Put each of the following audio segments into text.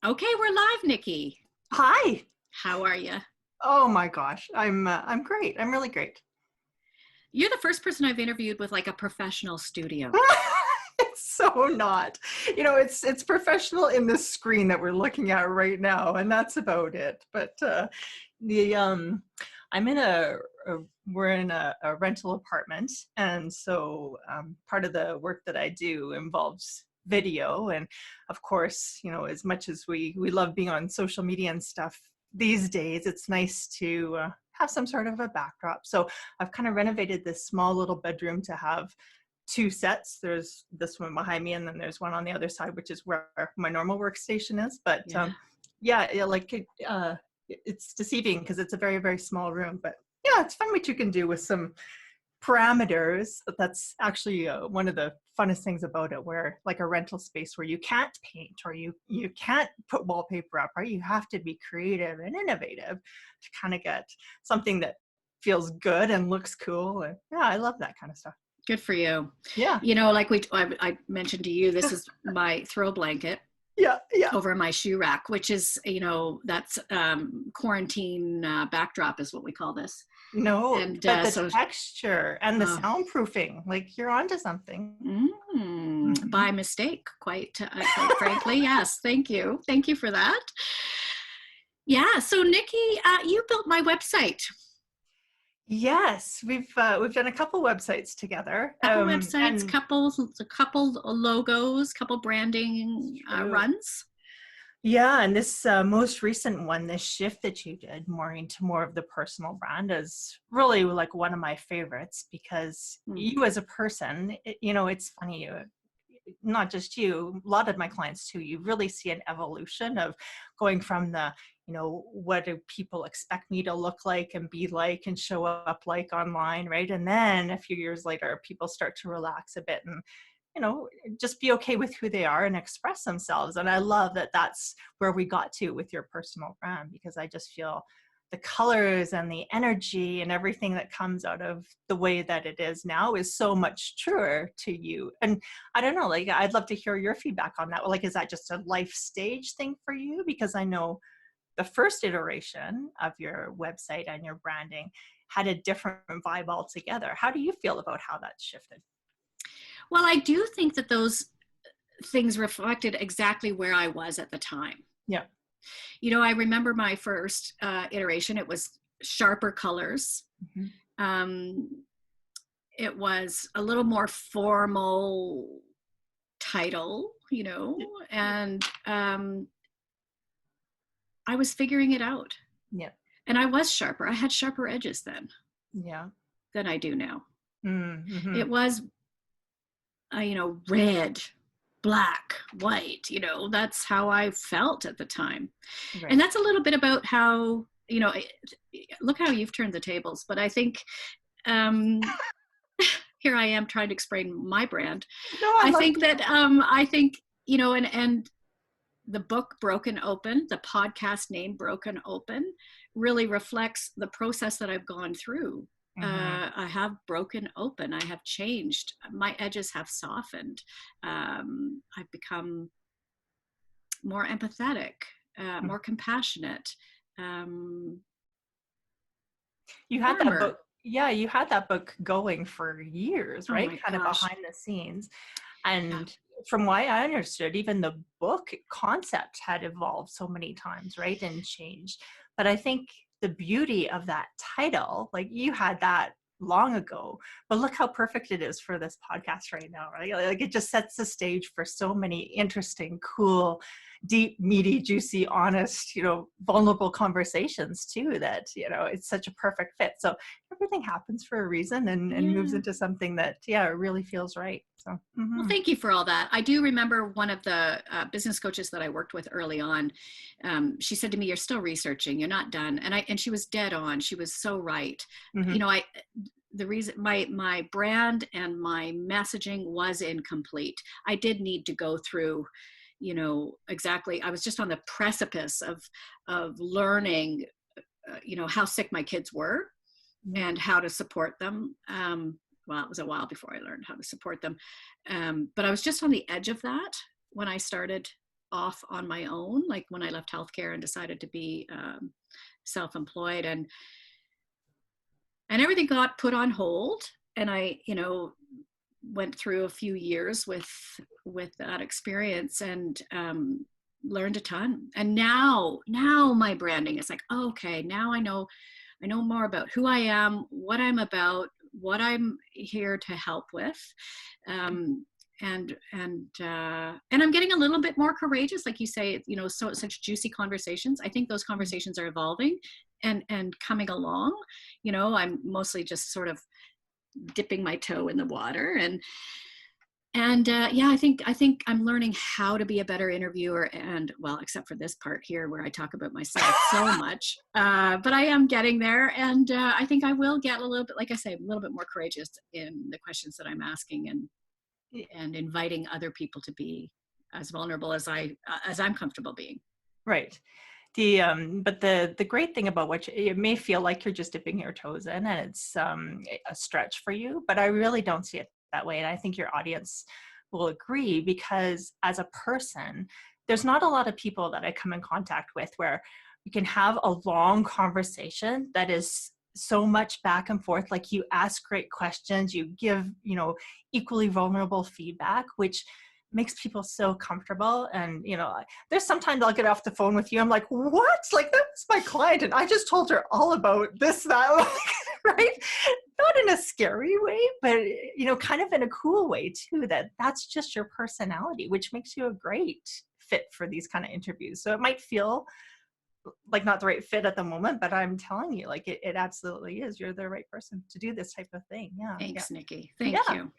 Okay, we're live, Nikki. Hi. How are you? Oh my gosh, I'm great. I'm really great. You're the first person I've interviewed with like a professional studio. It's so not. It's professional in the screen that we're looking at right now, and that's about it. But the I'm in a we're in a rental apartment, and so part of the work that I do involves video, and of course, as much as we love being on social media and stuff these days, it's nice to have some sort of a backdrop. So I've kind of renovated this small little bedroom to have two sets. There's this one behind me, and then there's one on the other side, which is where my normal workstation is. But Yeah. it's deceiving because it's a very, very small room. But yeah, it's fun what you can do with some parameters. That's actually one of the funnest things about it, where like a rental space where you can't paint or you can't put wallpaper up, right? You have to be creative and innovative to kind of get something that feels good and looks cool. And yeah, I love that kind of stuff. Good for you. Yeah. Like I mentioned to you, this is my throw blanket Yeah. over my shoe rack, which is, that's quarantine backdrop is what we call this. No, And but the texture and the uh, soundproofing, like you're onto something. By mistake, quite frankly. Yes. Thank you. Thank you for that. Yeah. So Nikki, you built my website. Yes, we've done a couple websites together. Couple websites, And a couple logos, couple branding runs. Yeah, and this most recent one, this shift that you did more into more of the personal brand, is really like one of my favorites because you as a person, it's funny, not just you, a lot of my clients too, you really see an evolution of going from the, what do people expect me to look like and be like and show up like online, right? And then a few years later, people start to relax a bit and just be okay with who they are and express themselves. And I love that that's where we got to with your personal brand, because I just feel the colors and the energy and everything that comes out of the way that it is now is so much truer to you. And I don't know, like, I'd love to hear your feedback on that. Like, is that just a life stage thing for you? Because I know the first iteration of your website and your branding had a different vibe altogether. How do you feel about how that shifted? Well, I do think that those things reflected exactly where I was at the time. Yeah. I remember my first iteration, it was sharper colors. It was a little more formal title, and I was figuring it out. Yeah. And I was sharper. I had sharper edges then. Yeah. Than I do now. Mm-hmm. It was red, black, white, that's how I felt at the time. Right. And that's a little bit about how, look how you've turned the tables, but I think, here I am trying to explain my brand. No, I think that, and the book Broken Open, the podcast name Broken Open, really reflects the process that I've gone through. I have broken open. I have changed. My edges have softened. I've become more empathetic, more compassionate. You had that book. Yeah, you had that book going for years, right? Kind of behind the scenes. And from what I understood, even the book concept had evolved so many times, right? And changed. But I think the beauty of that title, like you had that long ago, but look how perfect it is for this podcast right now, right? Like it just sets the stage for so many interesting, cool, deep, meaty, juicy, honest, vulnerable conversations too, that, it's such a perfect fit. So everything happens for a reason and moves into something that, it really feels right. So, Well, thank you for all that. I do remember one of the business coaches that I worked with early on. She said to me, "You're still researching. You're not done." And she was dead on. She was so right. The reason my brand and my messaging was incomplete. I did need to go through, exactly. I was just on the precipice of learning, how sick my kids were and how to support them. Well, it was a while before I learned how to support them. But I was just on the edge of that when I started off on my own, like when I left healthcare and decided to be self-employed, and everything got put on hold. And I, went through a few years with that experience, and learned a ton. And now my branding is like, oh, okay, now I know more about who I am, what I'm about, what I'm here to help with. And I'm getting a little bit more courageous, like you say, such juicy conversations. I think those conversations are evolving and coming along. I'm mostly just sort of dipping my toe in the water, and I think I'm learning how to be a better interviewer, and well, except for this part here where I talk about myself so much, but I am getting there, and I think I will get a little bit, like I say, a little bit more courageous in the questions that I'm asking, and inviting other people to be as vulnerable as I'm comfortable being. Right. But the great thing about it may feel like you're just dipping your toes in, and it's a stretch for you, but I really don't see it that way. And I think your audience will agree, because as a person, there's not a lot of people that I come in contact with where you can have a long conversation that is so much back and forth. Like, you ask great questions, you give, equally vulnerable feedback, which makes people so comfortable. And, there's sometimes I'll get off the phone with you, I'm like, what? Like, that's my client, and I just told her all about this, that, right? Not in a scary way, but, kind of in a cool way too, that's just your personality, which makes you a great fit for these kind of interviews. So it might feel like not the right fit at the moment, but I'm telling you, like, it absolutely is. You're the right person to do this type of thing. Yeah. Thanks, yeah. Nikki. Thank you.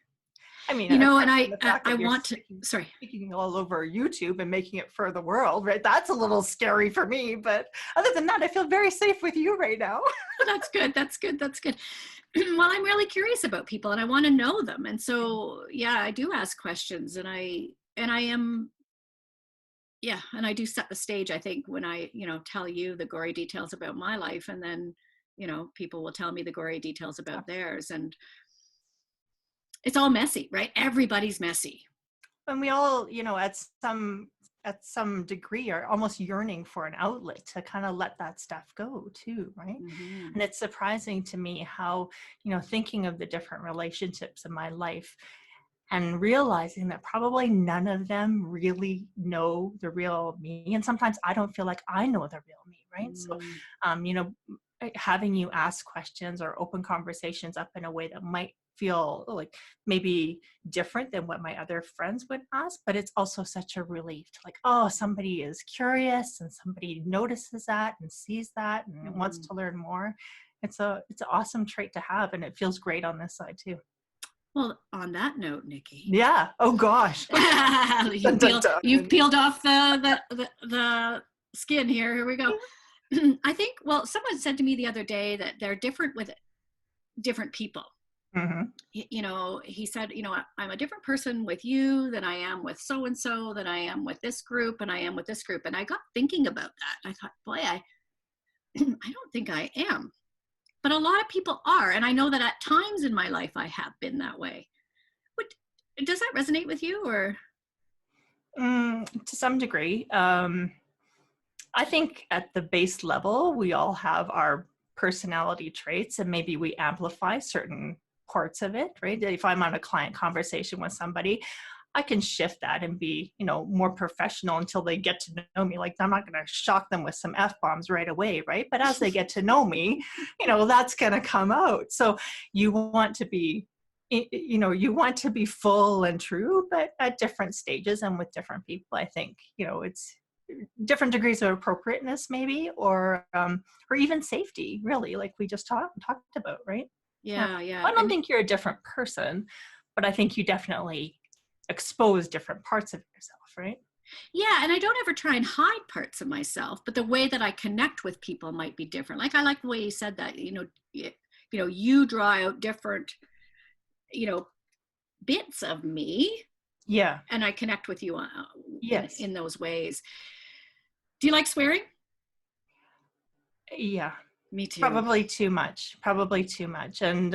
I mean, and I want to, speaking all over YouTube and making it for the world, right? That's a little scary for me, but other than that, I feel very safe with you right now. That's good. Well, I'm really curious about people, and I want to know them. And so, I do ask questions, and I am, and I do set the stage, I think, when I, tell you the gory details about my life, and then, people will tell me the gory details about theirs. And it's all messy, right? Everybody's messy. And we all, at some degree are almost yearning for an outlet to kind of let that stuff go too, right? Mm-hmm. And it's surprising to me how, thinking of the different relationships in my life and realizing that probably none of them really know the real me. And sometimes I don't feel like I know the real me, right? Mm-hmm. So, having you ask questions or open conversations up in a way that might feel like maybe different than what my other friends would ask, but it's also such a relief to, like, oh, somebody is curious and somebody notices that and sees that and Mm-hmm. wants to learn more. It's an awesome trait to have, and it feels great on this side too. Well, on that note, Nikki. Yeah. Oh gosh. You've peeled off the skin here. Here we go. I think, well, someone said to me the other day that they're different with different people. Mm-hmm. He said, I'm a different person with you than I am with so-and-so, than I am with this group, and I am with this group. And I got thinking about that. I thought, boy, I don't think I am. But a lot of people are. And I know that at times in my life, I have been that way. Does that resonate with you, or? To some degree. I think at the base level, we all have our personality traits, and maybe we amplify certain parts of it, right? If I'm on a client conversation with somebody, I can shift that and be, more professional until they get to know me. Like, I'm not going to shock them with some F-bombs right away, right? But as they get to know me, that's going to come out. So you want to be, you want to be full and true, but at different stages and with different people. I think, it's different degrees of appropriateness maybe, or even safety, really, like we just talked about, right? Yeah. I don't think you're a different person, but I think you definitely expose different parts of yourself, right? Yeah, and I don't ever try and hide parts of myself, but the way that I connect with people might be different. Like, I like the way you said that, you draw out different, bits of me. Yeah. And I connect with you yes. in those ways. Do you like swearing? Yeah. Me too. Probably too much. And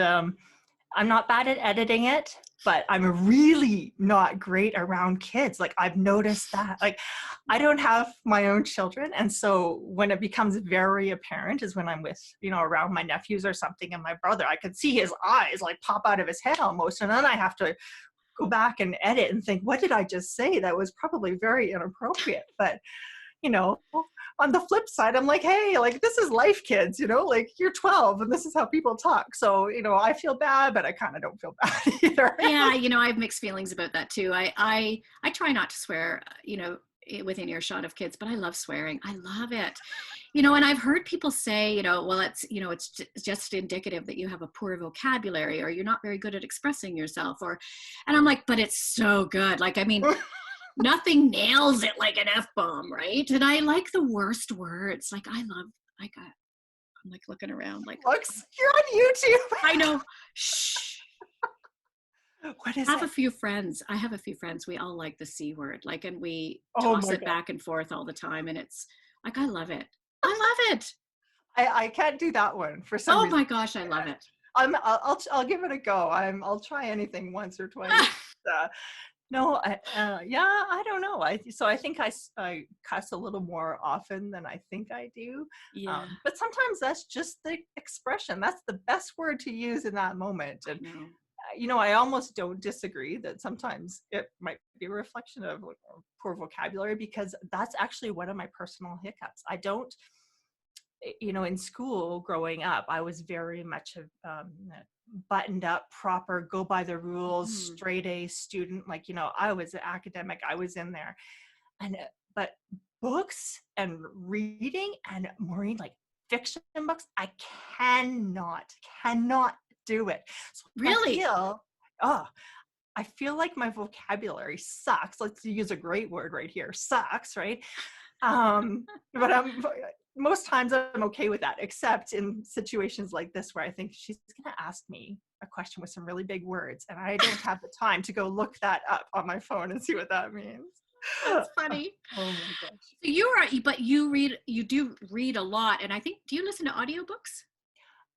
I'm not bad at editing it, but I'm really not great around kids. Like I've noticed that. Like I don't have my own children. And so when it becomes very apparent is when I'm with, around my nephews or something and my brother, I could see his eyes like pop out of his head almost. And then I have to go back and edit and think, what did I just say? That was probably very inappropriate. But on the flip side, I'm like, hey, like this is life, kids, like you're 12 and this is how people talk. So, I feel bad, but I kind of don't feel bad either. Yeah, I have mixed feelings about that too. I try not to swear, within earshot of kids, but I love swearing. I love it. And I've heard people say, well, it's just indicative that you have a poor vocabulary or you're not very good at expressing yourself and I'm like, but it's so good. Like, I mean, nothing nails it like an F-bomb, right? And I like the worst words. Like I'm like looking around like, Looks, you're on YouTube. I know. Shh. What is I have it? a few friends. We all like the C word. Like, and we Oh toss my it God. back and forth all the time. And it's like, I love it. I love it. I can't do that one for some reason. Oh my gosh, I love it. I'll give it a go. I'll try anything once or twice. No, I don't know. I think I cuss a little more often than I think I do. Yeah. But sometimes that's just the expression. That's the best word to use in that moment. And I almost don't disagree that sometimes it might be a reflection of poor vocabulary, because that's actually one of my personal hiccups. I don't, in school growing up, I was very much a buttoned up, proper, go by the rules, straight A student. Like, I was an academic, I was in there. But books and reading, and Maureen, like fiction books, I cannot do it. So really? I feel like my vocabulary sucks. Let's use a great word right here, sucks, right? But most times I'm okay with that, except in situations like this where I think she's going to ask me a question with some really big words, and I don't have the time to go look that up on my phone and see what that means. That's funny. Oh my gosh. So but you do read a lot. And I think, do you listen to audiobooks?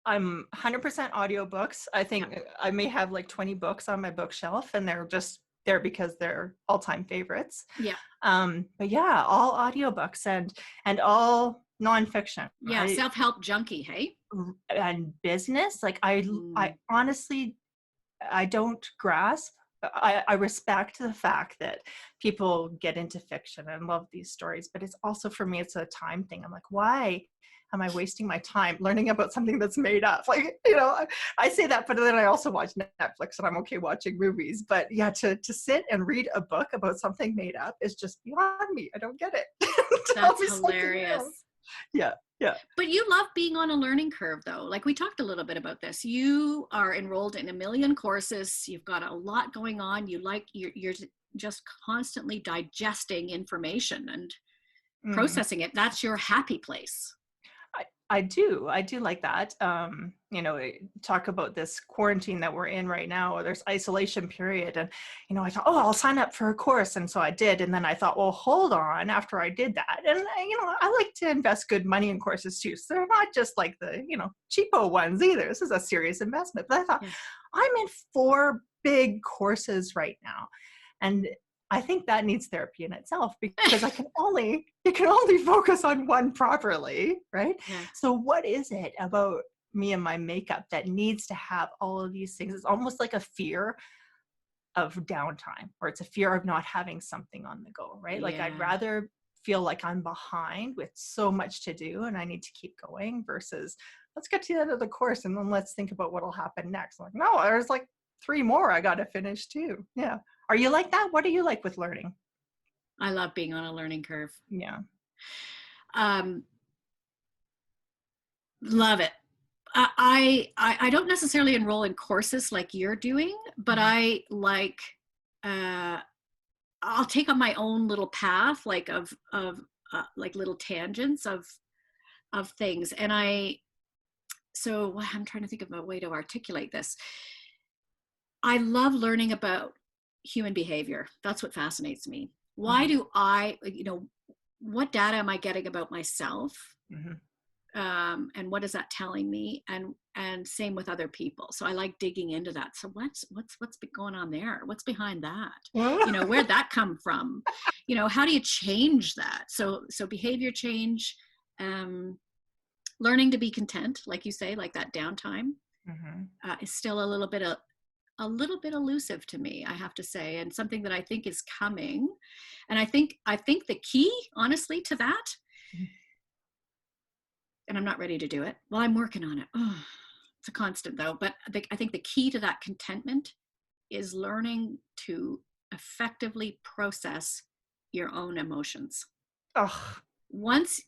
I'm 100% audiobooks. I think I may have like 20 books on my bookshelf, and they're just there because they're all-time favorites. Yeah. But yeah, all audiobooks and all nonfiction. Yeah, self-help junkie, hey? And business. Like I honestly, I don't grasp. I respect the fact that people get into fiction and love these stories, but it's also, for me, it's a time thing. I'm like, why am I wasting my time learning about something that's made up? Like, I say that, but then I also watch Netflix and I'm okay watching movies. But yeah, to sit and read a book about something made up is just beyond me. I don't get it. That's hilarious. Yeah. Yeah. But you love being on a learning curve, though. Like, we talked a little bit about this. You are enrolled in a million courses. You've got a lot going on. You're just constantly digesting information and processing it. That's your happy place. I do like that. Talk about this quarantine that we're in right now, or there's isolation period. And, I thought, I'll sign up for a course. And so I did. And then I thought, well, hold on, after I did that. And, I like to invest good money in courses too. So they're not just like the, cheapo ones either. This is a serious investment. But I thought, I'm in 4 big courses right now. And I think that needs therapy in itself, because you can only focus on one properly, right? Yeah. So what is it about me and my makeup that needs to have all of these things? It's almost like a fear of downtime, or it's a fear of not having something on the go, right? Like I'd rather feel like I'm behind with so much to do and I need to keep going, versus let's get to the end of the course and then let's think about what'll happen next. I'm like, no, there's like 3 more I got to finish too. Yeah. Are you like that? What do you like with learning? I love being on a learning curve. Yeah. Love it. I don't necessarily enroll in courses like you're doing, but I like, I'll take on my own little path, like of like little tangents of things. And so I'm trying to think of a way to articulate this. I love learning about human behavior. That's what fascinates me. Why do what data am I getting about myself and what is that telling me? And same with other people. So I like digging into that. So what's been going on there? What's behind that? Where'd that come from? How do you change that? So behavior change, learning to be content, like you say, like that downtime, is still a little bit elusive to me, I have to say, and something that I think is coming. And I think the key, honestly, to that, and I'm not ready to do it. Well, I'm working on it. Oh, it's a constant though. But I think the key to that contentment is learning to effectively process your own emotions. Oh, Once,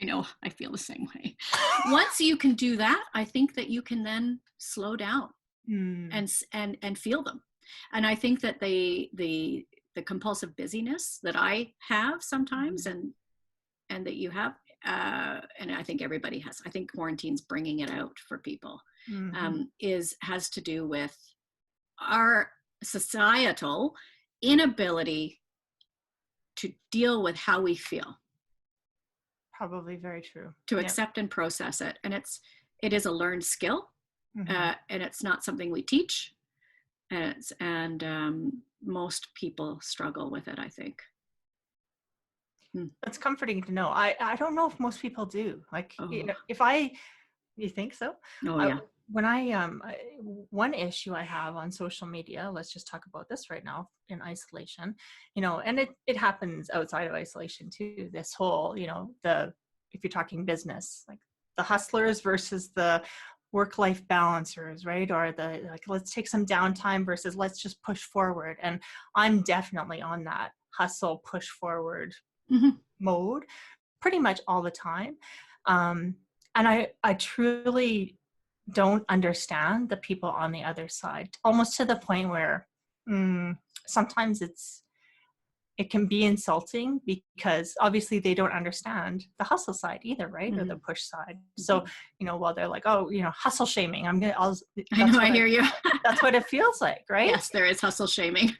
I know, I feel the same way. Once you can do that, I think that you can then slow down and feel them. And I think that the compulsive busyness that I have sometimes, and that you have, and I think everybody has, I think quarantine's bringing it out for people, has to do with our societal inability to deal with how we feel. Probably very true. To accept and process it. And it is a learned skill, and it's not something we teach. And most people struggle with it, I think. That's comforting to know. I don't know if most people do. Like, you think so? Oh, yeah. When one issue I have on social media, let's just talk about this right now, in isolation, and it happens outside of isolation too. This whole, if you're talking business, like the hustlers versus the work-life balancers, right? Or the, like, let's take some downtime versus let's just push forward. And I'm definitely on that hustle, push forward mode pretty much all the time. And I truly don't understand the people on the other side, almost to the point where sometimes it can be insulting, because obviously they don't understand the hustle side either, right? Or the push side. So, while they're like, oh, hustle shaming, I hear you. That's what it feels like, right? Yes, there is hustle shaming.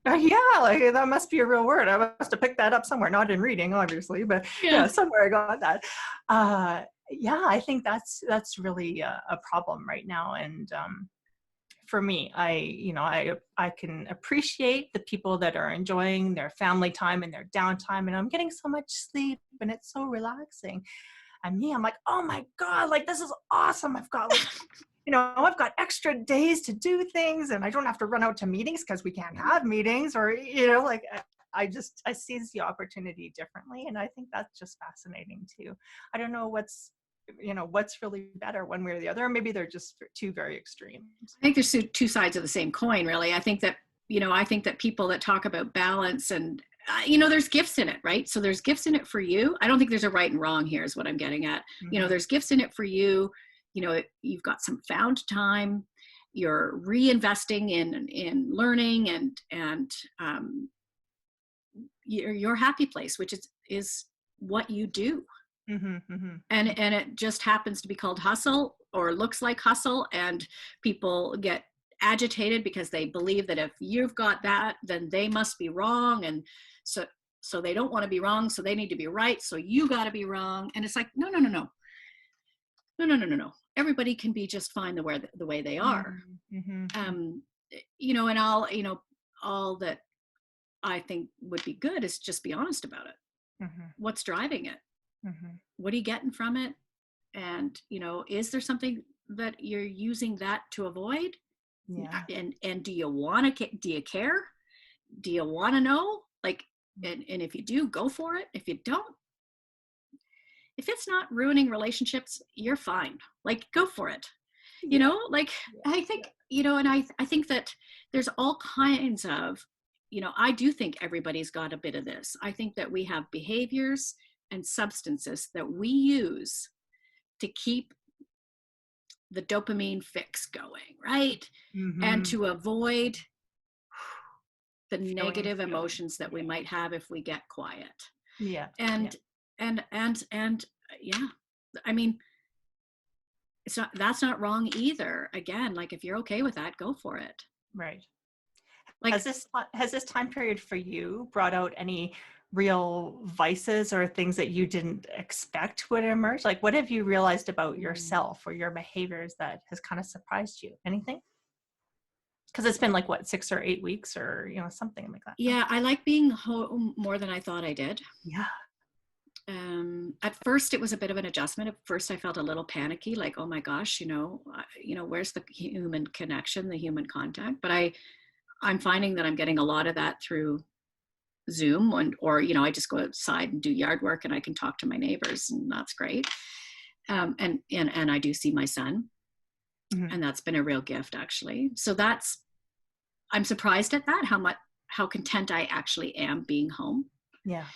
Yeah, like that must be a real word. I must have picked that up somewhere, not in reading, obviously, but somewhere I got that. I think that's really a problem right now. And for me, I can appreciate the people that are enjoying their family time and their downtime, and I'm getting so much sleep, and it's so relaxing. And me, I'm like, oh my God, like this is awesome. I've got I've got extra days to do things, and I don't have to run out to meetings because we can't have meetings, or, I seize the opportunity differently. And I think that's just fascinating too. I don't know what's really better, one way or the other, or maybe they're just two very extremes. I think there's two sides of the same coin, really. I think that people that talk about balance and, there's gifts in it, right? So there's gifts in it for you. I don't think there's a right and wrong here, is what I'm getting at. There's gifts in it for you. You've got some found time, you're reinvesting in learning and your happy place, which is what you do. And it just happens to be called hustle, or looks like hustle, and people get agitated because they believe that if you've got that, then they must be wrong, and so they don't want to be wrong, so they need to be right, so you got to be wrong. And it's like, no. Everybody can be just fine the way they are. And all that I think would be good is just be honest about it. What's driving it? What are you getting from it? And, is there something that you're using that to avoid? Yeah. And do you care? Do you want to know? Like, and if you do, go for it. If you don't, if it's not ruining relationships, you're fine. Like, go for it. I think, and I think that there's all kinds of, I do think everybody's got a bit of this. I think that we have behaviors and substances that we use to keep the dopamine fix going, right? And to avoid the negative emotions that we might have if we get quiet. And I mean, that's not wrong either. Again, like, if you're okay with that, go for it. Right. Like, has this time period for you brought out any real vices or things that you didn't expect would emerge? Like, what have you realized about yourself or your behaviors that has kind of surprised you? Anything? Because it's been like, what, 6 or 8 weeks or, something like that. Yeah, I like being home more than I thought I did. Yeah. At first it was a bit of an adjustment. At first I felt a little panicky, like, oh my gosh, where's the human connection, the human contact? But I'm finding that I'm getting a lot of that through Zoom, or I just go outside and do yard work, and I can talk to my neighbors, and that's great. And I do see my son, and that's been a real gift, actually. So I'm surprised at that, how content I actually am being home. Yeah.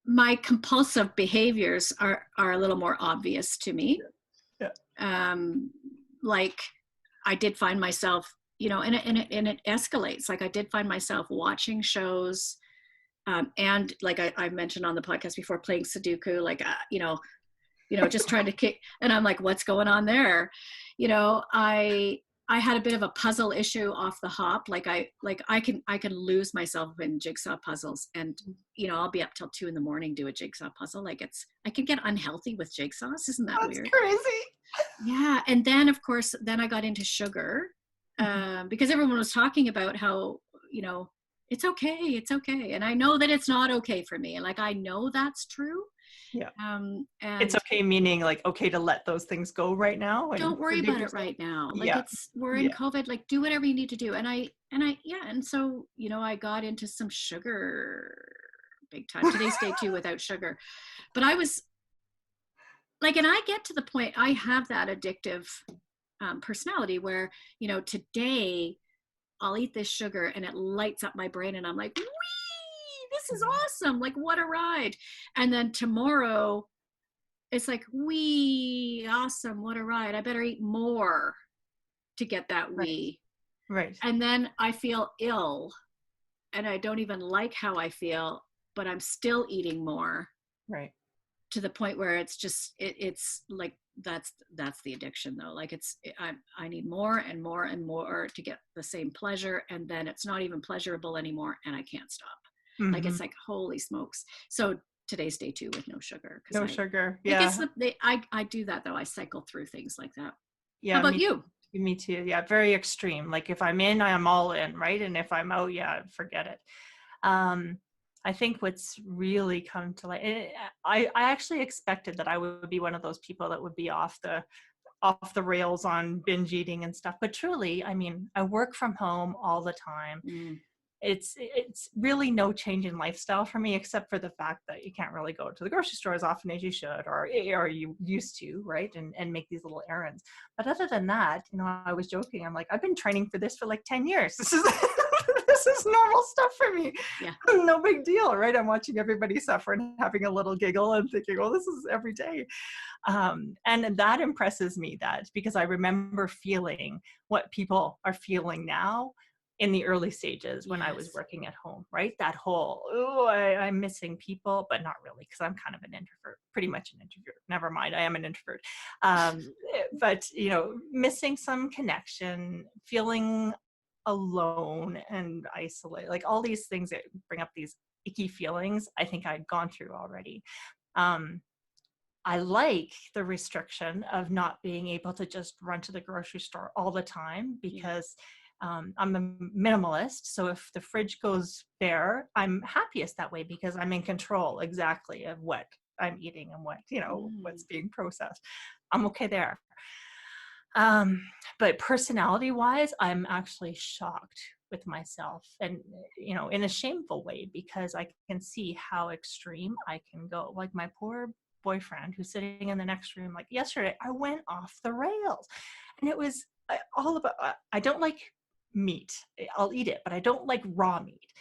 My compulsive behaviors are a little more obvious to me. Yeah. Like I did find myself, and it escalates. Like I did find myself watching shows, and like I mentioned on the podcast before, playing Sudoku, like just trying to kick. And I'm like, what's going on there? I had a bit of a puzzle issue off the hop. Like I can lose myself in jigsaw puzzles, and I'll be up till 2 a.m. do a jigsaw puzzle. Like I can get unhealthy with jigsaws. Isn't that weird? Crazy. Yeah. And then of course, I got into sugar, because everyone was talking about how, it's okay. And I know that it's not okay for me. And like, I know that's true. Yeah. And it's okay, meaning like, okay to let those things go right now. And don't worry about it right now. Like we're in COVID, like do whatever you need to do. And so, I got into some sugar big time. Today's day 2 without sugar. But I was like, and I get to the point, I have that addictive personality where, today I'll eat this sugar and it lights up my brain and I'm like, wee, this is awesome. Like what a ride. And then tomorrow it's like, wee, awesome. What a ride. I better eat more to get that wee. Right. And then I feel ill and I don't even like how I feel, but I'm still eating more. Right. To the point where it's just, it's like, that's the addiction though. Like I need more and more and more to get the same pleasure. And then it's not even pleasurable anymore and I can't stop. Like, it's like, holy smokes. So today's day 2 with no sugar. No sugar. Yeah. I do that though. I cycle through things like that. Yeah. How about you? Me too. Yeah. Very extreme. Like if I'm in, I'm all in, right? And if I'm out, yeah, forget it. I think what's really come to light, I actually expected that I would be one of those people that would be off the rails on binge eating and stuff. But truly, I mean, I work from home all the time. It's really no change in lifestyle for me, except for the fact that you can't really go to the grocery store as often as you should, or you used to, right? And make these little errands. But other than that, I was joking. I'm like, I've been training for this for like 10 years. This is normal stuff for me. Yeah. No big deal, right? I'm watching everybody suffer and having a little giggle and thinking, oh, this is every day. And that impresses me, that because I remember feeling what people are feeling now in the early stages when I was working at home, right? That whole, I'm missing people, but not really, because I'm kind of an introvert, pretty much an introvert. Never mind, I am an introvert. But, missing some connection, feeling alone and isolated, like all these things that bring up these icky feelings, I think I'd gone through already. I like the restriction of not being able to just run to the grocery store all the time, because I'm a minimalist. So if the fridge goes bare, I'm happiest that way, because I'm in control exactly of what I'm eating and what, what's being processed. I'm okay there. But personality wise, I'm actually shocked with myself, and, in a shameful way, because I can see how extreme I can go. Like my poor boyfriend who's sitting in the next room, like yesterday, I went off the rails, and it was all about, I don't like meat. I'll eat it, but I don't like raw meat.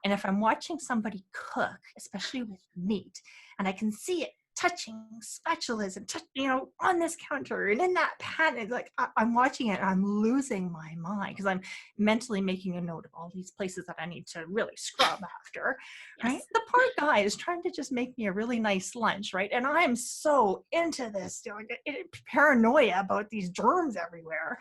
And if I'm watching somebody cook, especially with meat, and I can see it touching spatulas and on this counter and in that pan. It's like I'm watching it and I'm losing my mind because I'm mentally making a note of all these places that I need to really scrub after. Yes. Right, the poor guy is trying to just make me a really nice lunch, right? And I'm so into this, paranoia about these germs everywhere.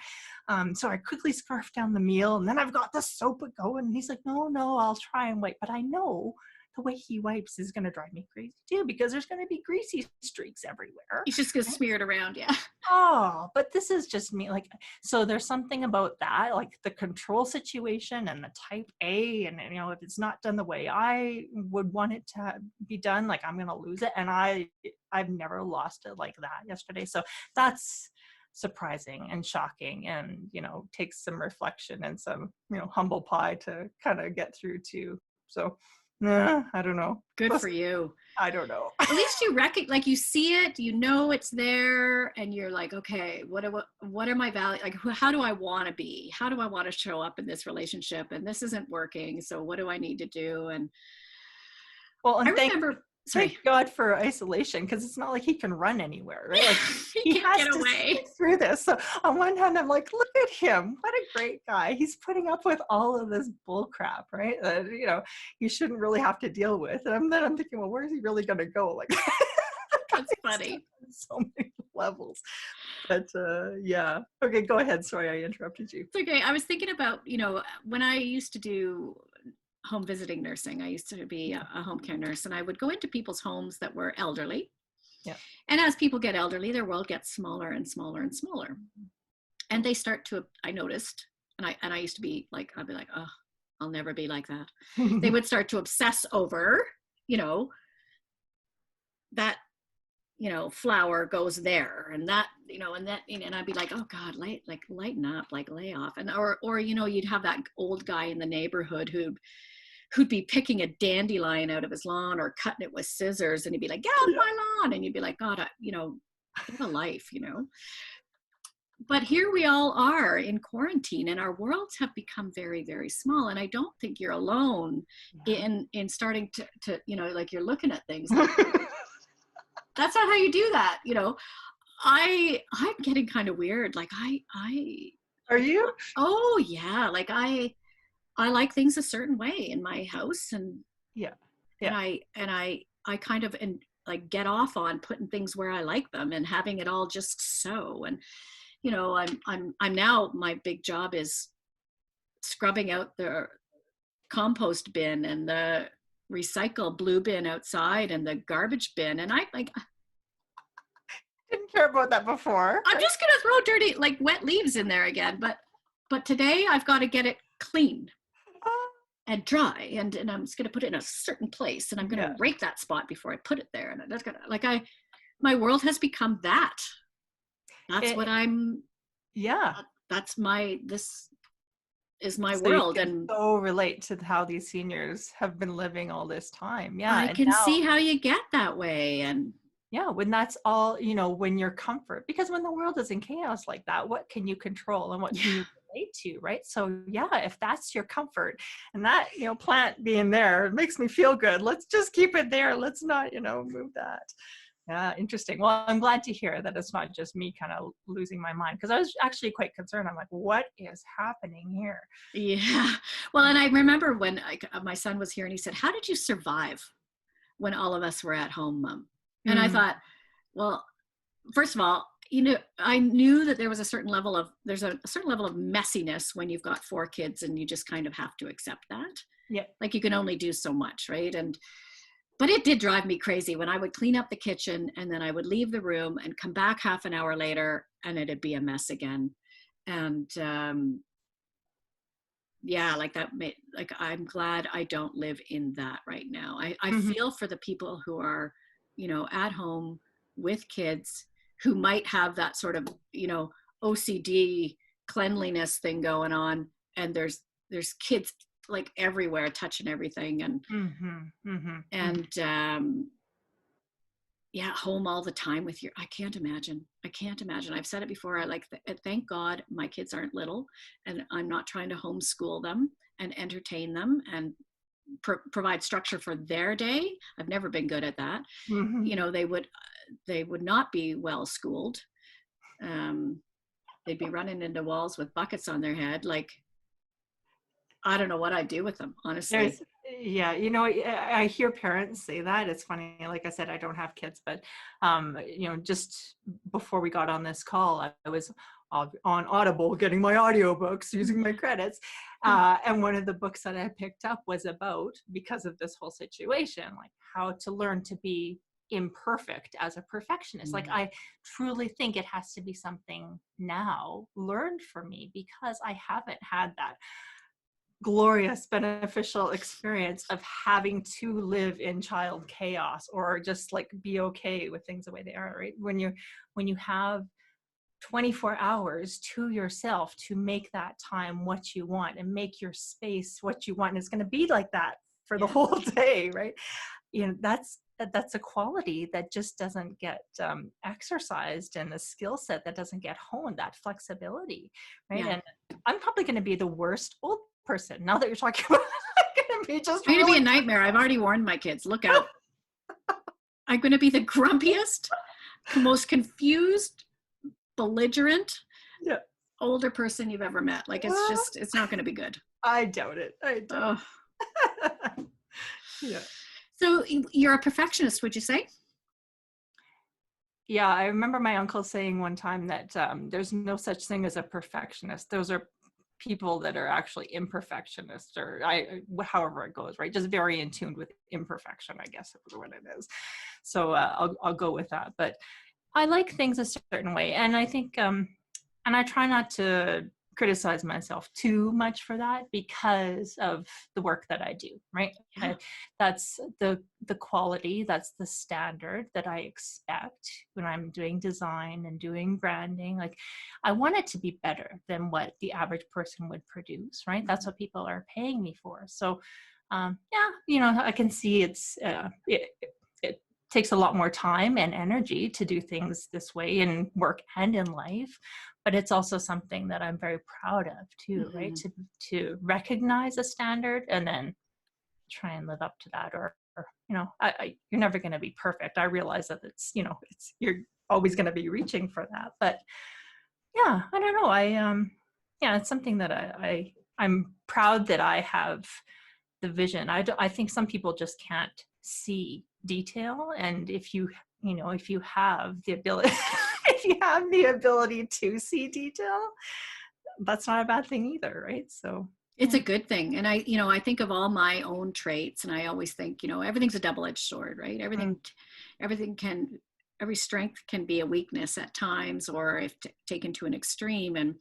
So I quickly scarf down the meal, and then I've got the soap going, and he's like, no, I'll try and wipe. But I know the way he wipes is going to drive me crazy too, because there's going to be greasy streaks everywhere. He's just going to smear it around. Yeah. Oh, but this is just me. Like, so there's something about that, like the control situation and the type A, and if it's not done the way I would want it to be done, like I'm going to lose it. And I've never lost it like that yesterday. So that's surprising and shocking, and takes some reflection and some humble pie to kind of get through to. So I don't know. Good for you. I don't know. At least you like you see it, it's there, and you're like, okay, what are my values? Like, how do I want to be? How do I want to show up in this relationship? And this isn't working. So what do I need to do? And I remember. Thank God for isolation, because it's not like he can run anywhere, right? Like he can't get away through this. So on one hand, I'm like, look at him, what a great guy. He's putting up with all of this bull crap, right? That you shouldn't really have to deal with. And then I'm thinking, well, where is he really going to go? Like, that's funny. So many levels. But yeah. Okay, go ahead. Sorry, I interrupted you. It's okay. I was thinking about when I used to do home visiting nursing. I used to be a home care nurse, and I would go into people's homes that were elderly. Yeah. And as people get elderly, their world gets smaller and smaller and smaller. And they start to, I noticed, and I used to be like, I'd be like, oh, I'll never be like that. They would start to obsess over, that, flower goes there, and that, and I'd be like, oh God, lighten up, like lay off. And, or, you'd have that old guy in the neighborhood who'd be picking a dandelion out of his lawn or cutting it with scissors, and he'd be like, get off my lawn. And you'd be like, God, live a life, But here we all are in quarantine, and our worlds have become very, very small. And I don't think you're alone in starting to, like you're looking at things. Like, that's not how you do that. I'm getting kind of weird. Like Are you? Oh yeah. Like I like things a certain way in my house, and and I kind of like get off on putting things where I like them and having it all just so. And I'm now, my big job is scrubbing out the compost bin and the recycle blue bin outside and the garbage bin, and I didn't care about that before. I'm just gonna throw dirty, like wet leaves in there again, but today I've got to get it clean and dry, and I'm just gonna put it in a certain place, and I'm gonna rake that spot before I put it there, and that's gonna my world has become that. That's what I'm. Yeah. This is my so world, you can and so relate to how these seniors have been living all this time. Yeah, I can see how you get that way. And when that's all, when you're comfort, because when the world is in chaos like that, what can you control and what can you relate to, right? So if that's your comfort, and that plant being there, it makes me feel good, let's just keep it there, let's not move that. Yeah, interesting. Well, I'm glad to hear that it's not just me kind of losing my mind, because I was actually quite concerned. I'm like, what is happening here? Yeah. Well, and I remember when my son was here, and he said, how did you survive when all of us were at home, Mom? And I thought, well, first of all, I knew that there's a certain level of messiness when you've got 4 kids, and you just kind of have to accept that. Yeah. Like you can only do so much, right? But it did drive me crazy when I would clean up the kitchen, and then I would leave the room and come back half an hour later, and it'd be a mess again. And like that I'm glad I don't live in that right now. I feel for the people who are, at home with kids who might have that sort of, OCD cleanliness thing going on, and there's kids like everywhere touching everything, and home all the time with I can't imagine. I've said it before. Thank God my kids aren't little, and I'm not trying to homeschool them and entertain them and provide structure for their day. I've never been good at that. Mm-hmm. They would not be well schooled. They'd be running into walls with buckets on their head. Like, I don't know what I'd do with them, honestly. Yeah, I hear parents say that. It's funny. Like I said, I don't have kids, but just before we got on this call, I was on Audible getting my audiobooks using my credits. And one of the books that I picked up was about, because of this whole situation, like how to learn to be imperfect as a perfectionist. Like, I truly think it has to be something now learned for me, because I haven't had that glorious beneficial experience of having to live in child chaos, or just like be okay with things the way they are, right? When you have 24 hours to yourself to make that time what you want and make your space what you want, and it's going to be like that for the whole day, right? That's a quality that just doesn't get exercised, and a skill set that doesn't get honed, that flexibility, right? And I'm probably going to be the worst old person now that you're talking about it. I'm going to be a nightmare. I've already warned my kids, look out. I'm going to be the grumpiest, most confused, belligerent, older person you've ever met. Like, it's not going to be good. I doubt it. Yeah. So you're a perfectionist, would you say? Yeah, I remember my uncle saying one time that there's no such thing as a perfectionist. Those are people that are actually imperfectionists, or however it goes, right? Just very in tune with imperfection, I guess is what it is. So I'll go with that. But I like things a certain way, and I think, and I try not to criticize myself too much for that, because of the work that I do, right? That's the quality, that's the standard that I expect when I'm doing design and doing branding. Like, I want it to be better than what the average person would produce, right? That's what people are paying me for. So I can see it takes a lot more time and energy to do things this way in work and in life, but it's also something that I'm very proud of too, right? To recognize a standard and then try and live up to that, or you're never going to be perfect. I realize that it's you're always going to be reaching for that, but I don't know. It's something that I'm proud that I have the vision. I think some people just can't see detail, and if you have the ability if you have the ability to see detail, that's not a bad thing either, right? So it's a good thing. And I think of all my own traits, and I always think, everything's a double-edged sword, right? Every strength can be a weakness at times, or if taken to an extreme. And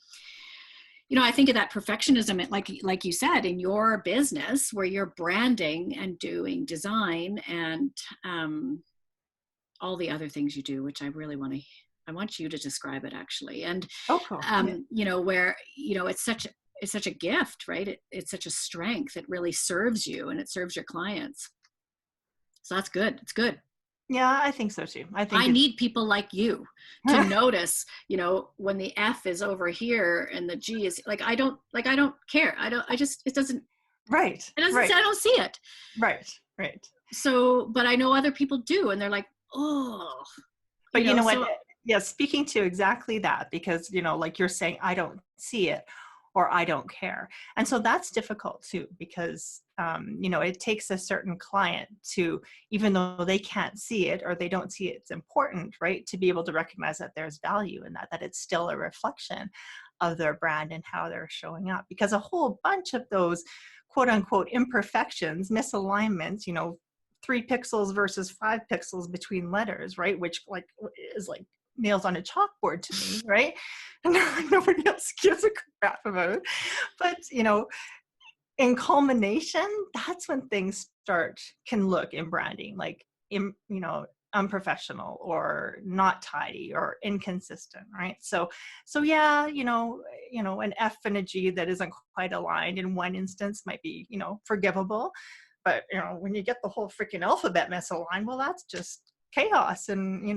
I think of that perfectionism, like you said, in your business where you're branding and doing design and all the other things you do, which I want you to describe it, actually. And cool. where it's such a gift, right? It's such a strength. It really serves you, and it serves your clients. So that's good. It's good. Yeah, I think so too. I need people like you to notice, when the F is over here and the G is I don't care. It doesn't, right. It doesn't right. say, I don't see it. Right. So, but I know other people do, and they're like, oh, but you know what? Yeah, speaking to exactly that, because, like you're saying, I don't see it, or I don't care. And so that's difficult too, because, it takes a certain client to, even though they can't see it or they don't see it's important, right, to be able to recognize that there's value in that it's still a reflection of their brand and how they're showing up. Because a whole bunch of those quote unquote imperfections, misalignments, 3 pixels versus 5 pixels between letters, right, which is like nails on a chalkboard to me, right? And nobody else gives a crap about it. But in culmination, that's when things can look in branding like unprofessional or not tidy or inconsistent, right? So yeah, an F and a G that isn't quite aligned in one instance might be forgivable, but when you get the whole freaking alphabet misaligned, well, that's just chaos. And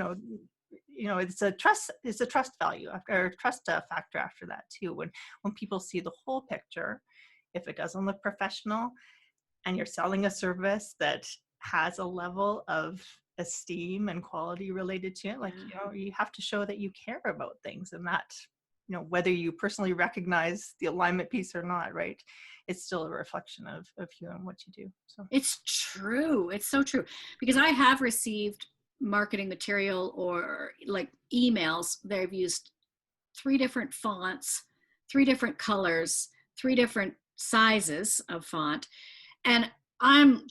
it's a trust value or trust factor after that too. When people see the whole picture, if it doesn't look professional, and you're selling a service that has a level of esteem and quality related to it, like, you know, you have to show that you care about things, and that, you know, whether you personally recognize the alignment piece or not, right? It's still a reflection of you and what you do. So it's true. It's so true. Because I have received marketing material or like emails. They've used 3 different fonts, 3 different colors, 3 different sizes of font. And I'm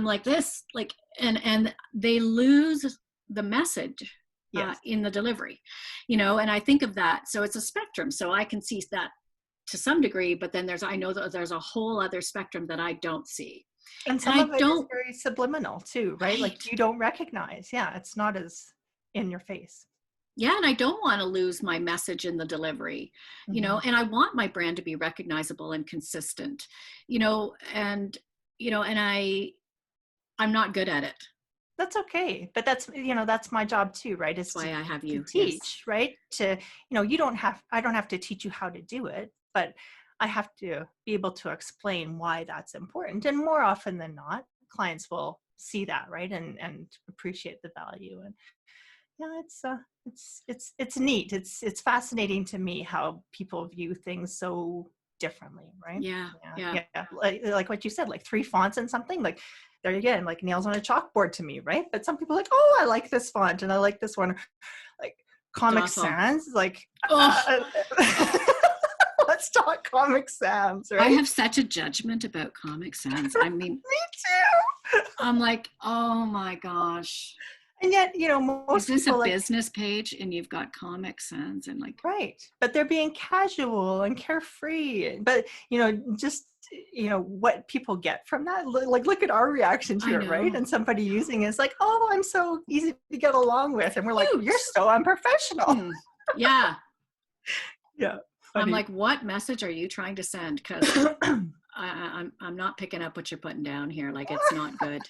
like this, like, and they lose the message yes. in the delivery, you know, and I think of that. So it's a spectrum. So I can see that to some degree, but then I know that there's a whole other spectrum that I don't see. And And some I of it is don't, very subliminal too, right? right. Like you don't recognize. Yeah, it's not as in your face. Yeah, and I don't want to lose my message in the delivery, you know, and I want my brand to be recognizable and consistent, you know, and, you know, and I'm not good at it. That's okay. But that's, you know, that's my job too, right? Is That's why I have to you. Yes. teach, right? To, you know, I don't have to teach you how to do it, but I have to be able to explain why that's important. And more often than not, clients will see that, right? And appreciate the value. And yeah, it's neat. It's fascinating to me how people view things so differently, right? Yeah. Yeah. Yeah. Like what you said, like 3 fonts and something, like there again, like nails on a chalkboard to me, right? But some people are like, oh, I like this font and I like this one. Like It's Comic awful. Sans, like Oh, let's talk Comic Sans, I right? have such a judgment about Comic Sans. I mean, Me too. I'm like, oh my gosh. And yet, you know, Is most this a people like, business page and you've got Comic Sans and like, right, but they're being casual and carefree. But, you know, just, you know, what people get from that, like, look at our reaction to I it, right? know. And somebody using it is like, oh, I'm so easy to get along with. And we're like, Cute. you're so unprofessional. Yeah. Yeah, I'm funny. like, what message are you trying to send? Because I'm not picking up what you're putting down here. Like, it's not good.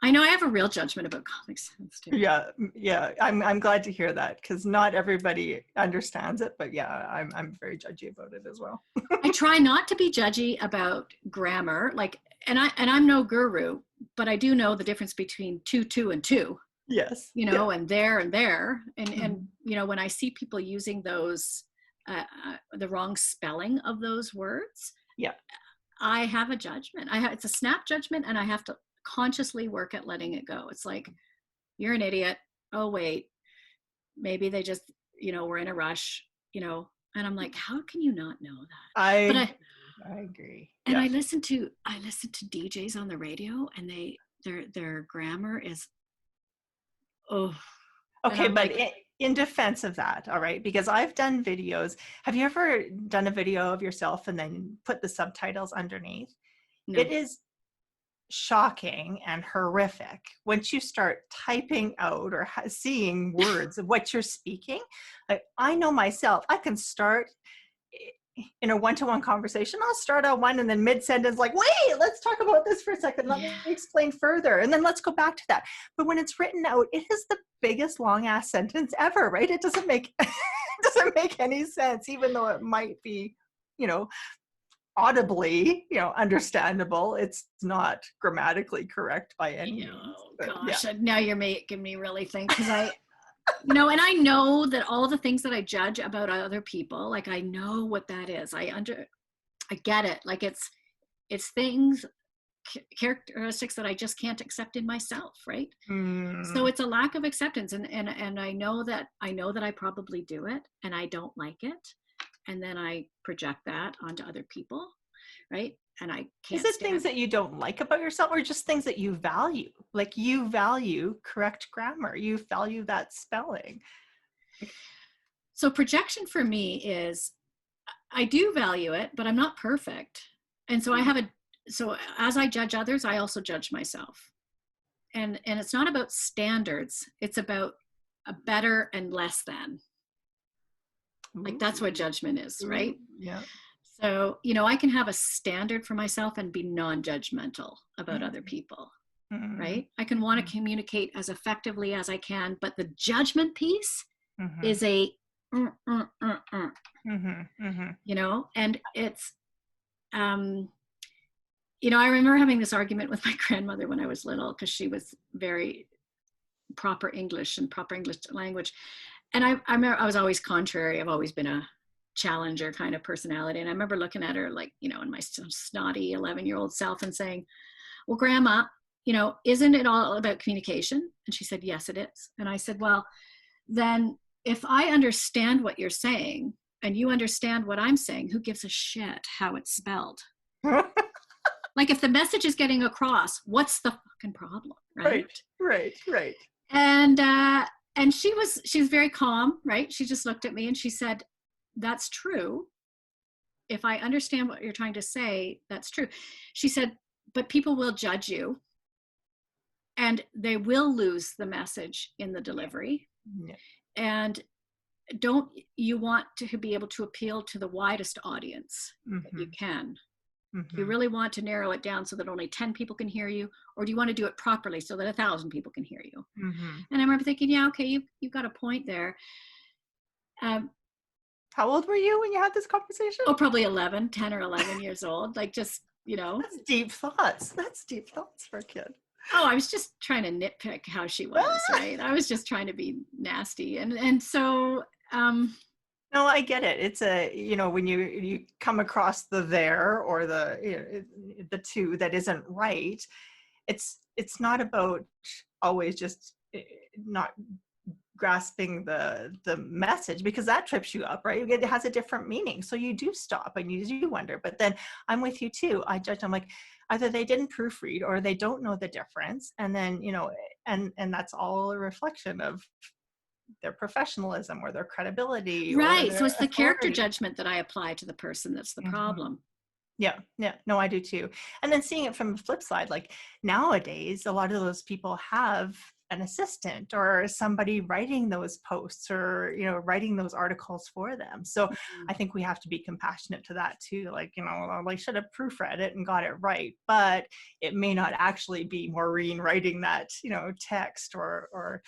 I know I have a real judgment about Comic Sans too. Yeah. I'm glad to hear that, because not everybody understands it. But yeah, I'm very judgy about it as well. I try not to be judgy about grammar, like, and I'm no guru, but I do know the difference between two, and two, Yes. you know, and there, and Mhm. you know, when I see people using those, the wrong spelling of those words, Yeah. I have a judgment. It's a snap judgment, and I have to consciously work at letting it go. It's like, you're an idiot. Oh wait, maybe they just, you know, were in a rush, you know. And I'm like, how can you not know that? But I agree. and Yeah. I listen to DJs on the radio, and their grammar is, oh, and Okay, I'm but like, in defense of that, all right, because I've done videos. Have you ever done a video of yourself and then put the subtitles underneath? no. It is shocking and horrific once you start typing out or seeing words of what you're speaking. Like, I know myself, I can start in a one-to-one conversation. I'll start out one and then mid-sentence, like, wait, let's talk about this for a second. Let Yeah. me explain further. And then let's go back to that. But when it's written out, it is the biggest long ass sentence ever, right? It doesn't make it doesn't make any sense, even though it might be, you know, audibly, you know, understandable. It's not grammatically correct by any means. Oh But yeah. gosh, now you're making me really think, because you know, and I know that all the things that I judge about other people, like, I know what that is. I get it. Like, it's things, characteristics that I just can't accept in myself, right? So Mm. it's a lack of acceptance, and I know that I probably do it, and I don't like it, and then I project that onto other people, right? And I Is can't it stand things it. that you don't like about yourself, or just things that you value? Like, you value correct grammar, you value that spelling. So projection for me is, I do value it, but I'm not perfect. And so so as I judge others, I also judge myself. And it's not about standards, it's about a better and less than. Like, that's what judgment is, right? Yeah. So, you know, I can have a standard for myself and be non-judgmental about other people, Mm-hmm. right? I can want to communicate as effectively as I can, but the judgment piece Mm-hmm. is a, Mm-hmm. Mm-hmm. you know, and it's, I remember having this argument with my grandmother when I was little, because she was very proper English and proper English language. And I remember I was always contrary. I've always been a challenger kind of personality. And I remember looking at her like, in my snotty 11-year-old self and saying, well, Grandma, isn't it all about communication? And she said, yes, it is. And I said, well, then if I understand what you're saying and you understand what I'm saying, who gives a shit how it's spelled? Like, if the message is getting across, what's the fucking problem? Right. And she was very calm, right? She just looked at me and she said, that's true. If I understand what you're trying to say, that's true. She said, but people will judge you and they will lose the message in the delivery. Yeah. And don't you want to be able to appeal to the widest audience that you can? Do you really want to narrow it down so that only 10 people can hear you? Or do you want to do it properly so that 1,000 people can hear you? And I remember thinking, yeah, okay, you've got a point there. How old were you when you had this conversation? Oh, probably 10 or 11 years old. Like, just, That's deep thoughts. That's deep thoughts for a kid. Oh, I was just trying to nitpick how she was, right? I was just trying to be nasty. And so... No, I get it. It's when you come across the there or the two that isn't right, it's not about always just not grasping the message, because that trips you up, right? It has a different meaning. So you do stop and you do wonder. But then I'm with you too. I'm like, either they didn't proofread or they don't know the difference. And then, and that's all a reflection of their professionalism or their credibility. Right. Or their so it's the authority. Character judgment that I apply to the person that's the problem. Yeah. No, I do too. And then seeing it from the flip side, like nowadays, a lot of those people have an assistant or somebody writing those posts or, writing those articles for them. So I think we have to be compassionate to that too. Like, I should have proofread it and got it right, but it may not actually be Maureen writing that, text or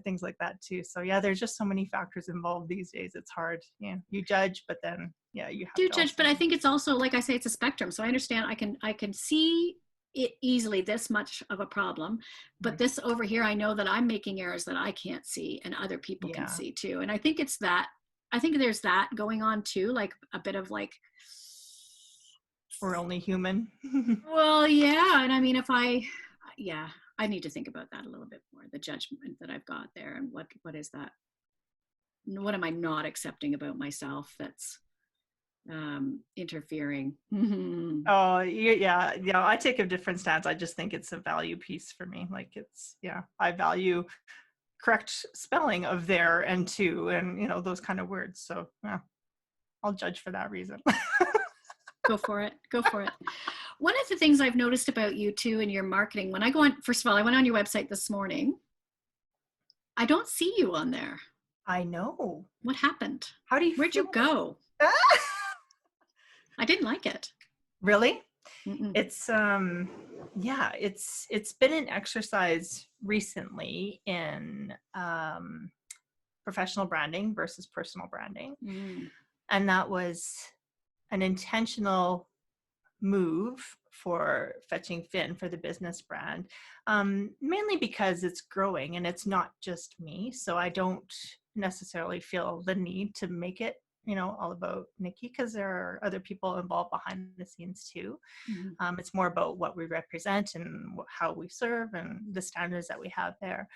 things like that too. So yeah, there's just so many factors involved these days. It's hard. You judge, but then you have to judge. But I think it's also, like I say, it's a spectrum. So I understand I can see it easily, this much of a problem, but this over here, I know that I'm making errors that I can't see and other people can see too. And I think it's that, I think there's that going on too, like a bit of like, we're only human. Well, yeah. And I mean, I need to think about that a little bit more, the judgment that I've got there, and what is that? What am I not accepting about myself that's interfering? Oh, yeah. I take a different stance. I just think it's a value piece for me. Like I value correct spelling of there and to, and those kind of words. So yeah, I'll judge for that reason. Go for it. One of the things I've noticed about you too in your marketing, when I go on, first of all, I went on your website this morning. I don't see you on there. I know. What happened? Where'd you go? I didn't like it. Really? Mm-mm. It's it's been an exercise recently in professional branding versus personal branding. And that was an intentional move for Fetching Fin, for the business brand, mainly because it's growing and it's not just me. So I don't necessarily feel the need to make it all about Nikki, because there are other people involved behind the scenes too. It's more about what we represent and how we serve and the standards that we have there.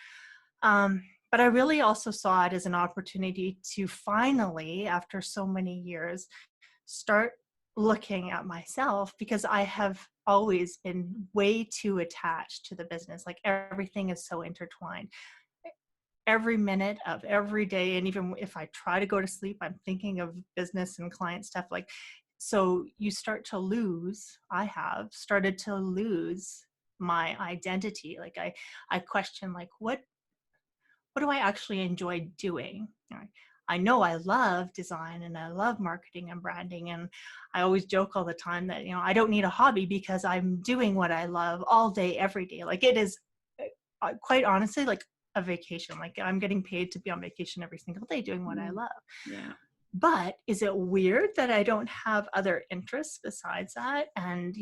But I really also saw it as an opportunity to finally, after so many years, start looking at myself, because I have always been way too attached to the business. Like, everything is so intertwined. Every minute of every day, and even if I try to go to sleep, I'm thinking of business and client stuff. Like, so you start to lose, I have started to lose my identity. Like I question, like, what do I actually enjoy doing? I know I love design and I love marketing and branding. And I always joke all the time that, I don't need a hobby, because I'm doing what I love all day, every day. Like, it is quite honestly like a vacation. Like, I'm getting paid to be on vacation every single day doing what I love. Yeah. But is it weird that I don't have other interests besides that? And,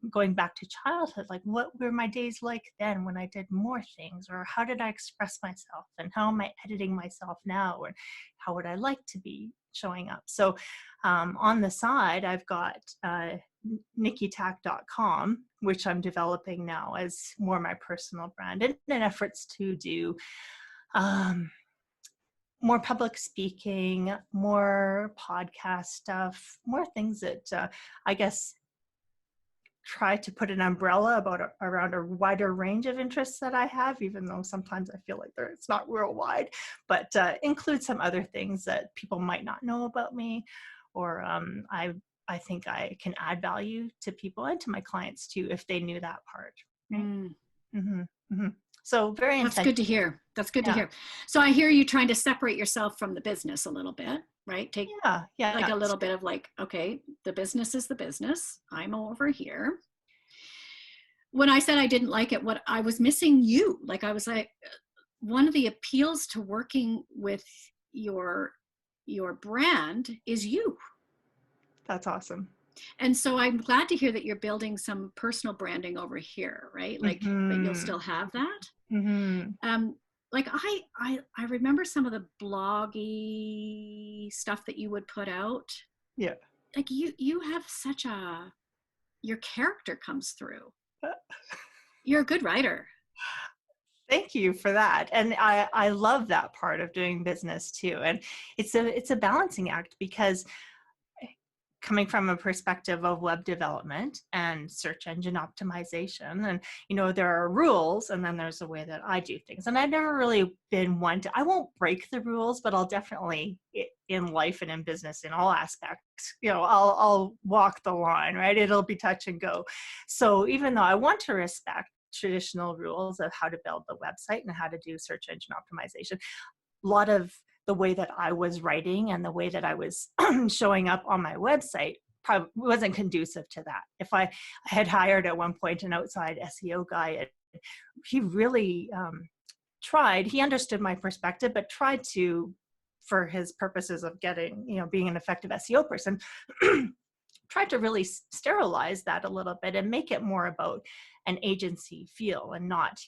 going back to childhood, like what were my days like then when I did more things? Or how did I express myself? And how am I editing myself now? Or how would I like to be showing up? So on the side, I've got NikkiTac.com, which I'm developing now as more my personal brand in efforts to do more public speaking, more podcast stuff, more things that I guess try to put an umbrella around a wider range of interests that I have, even though sometimes I feel like it's not real wide, but include some other things that people might not know about me, or I think I can add value to people and to my clients too if they knew that part. Right? Mm. Mm-hmm, mm-hmm. So very That's intentional. good to hear. That's good to Yeah. hear. So I hear you trying to separate yourself from the business a little bit, right? Take Yeah. like a little bit of like, okay, the business is the business. I'm over here. When I said I didn't like it, what I was missing you. Like I was like, one of the appeals to working with your brand is you. That's awesome. And so I'm glad to hear that you're building some personal branding over here, right? Like that you'll Mm-hmm. still have that. Mm-hmm. Like I remember some of the bloggy stuff that you would put out. Yeah. Like you have such your character comes through. You're a good writer. Thank you for that. And I love that part of doing business too. And it's a balancing act because coming from a perspective of web development and search engine optimization, and there are rules and then there's a way that I do things, and I've never really been one to, I won't break the rules, but I'll definitely, in life and in business in all aspects, I'll walk the line, right? It'll be touch and go. So even though I want to respect traditional rules of how to build the website and how to do search engine optimization, a lot of the way that I was writing and the way that I was showing up on my website probably wasn't conducive to that. If I had hired at one point an outside SEO guy, he really tried, he understood my perspective, but tried to, for his purposes of getting, being an effective SEO person, tried to really sterilize that a little bit and make it more about an agency feel and not,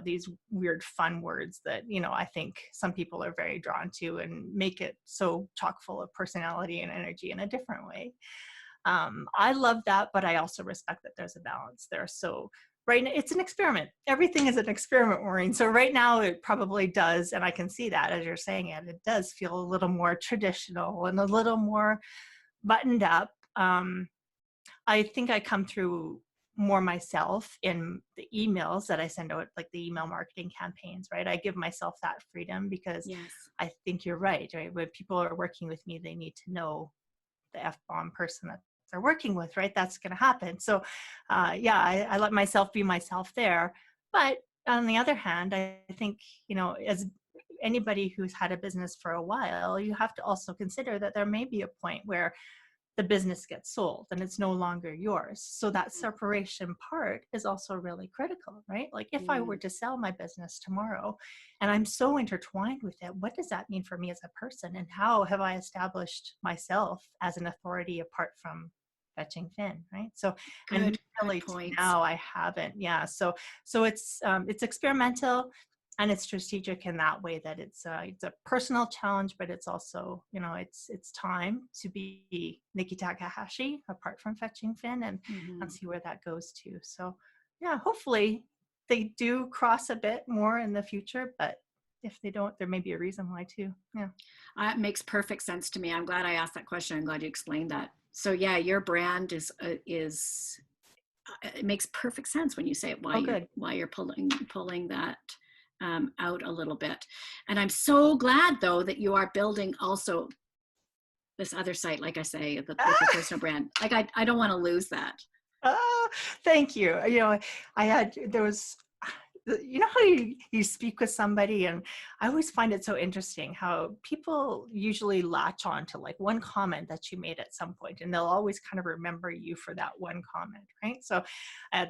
these weird fun words that, I think some people are very drawn to, and make it so chock full of personality and energy in a different way. I love that, but I also respect that there's a balance there. So right now it's an experiment. Everything is an experiment, Maureen. So right now it probably does, and I can see that as you're saying it, it does feel a little more traditional and a little more buttoned up. I think I come through more myself in the emails that I send out, like the email marketing campaigns, right? I give myself that freedom because Yes. I think you're right? When people are working with me, they need to know the F-bomb person that they're working with, right? That's going to happen. So I let myself be myself there. But on the other hand, I think, as anybody who's had a business for a while, you have to also consider that there may be a point where the business gets sold and it's no longer yours. So that separation part is also really critical, right? Like if I were to sell my business tomorrow and I'm so intertwined with it, what does that mean for me as a person? And how have I established myself as an authority apart from Fetching Finn, right? So, and really now I haven't. Yeah. So it's experimental. And it's strategic in that way that it's a personal challenge, but it's also, it's time to be Nikki Takahashi apart from Fetching Finn, and see where that goes to. So yeah, hopefully they do cross a bit more in the future, but if they don't, there may be a reason why too. Yeah. It makes perfect sense to me. I'm glad I asked that question. I'm glad you explained that. So yeah, your brand is it makes perfect sense when you say it, why you're pulling that out a little bit. And I'm so glad though that you are building also this other site, like I say, with your personal brand. Like I don't want to lose that. Thank you. There was, how you speak with somebody, and I always find it so interesting how people usually latch on to like one comment that you made at some point, and they'll always kind of remember you for that one comment, right? So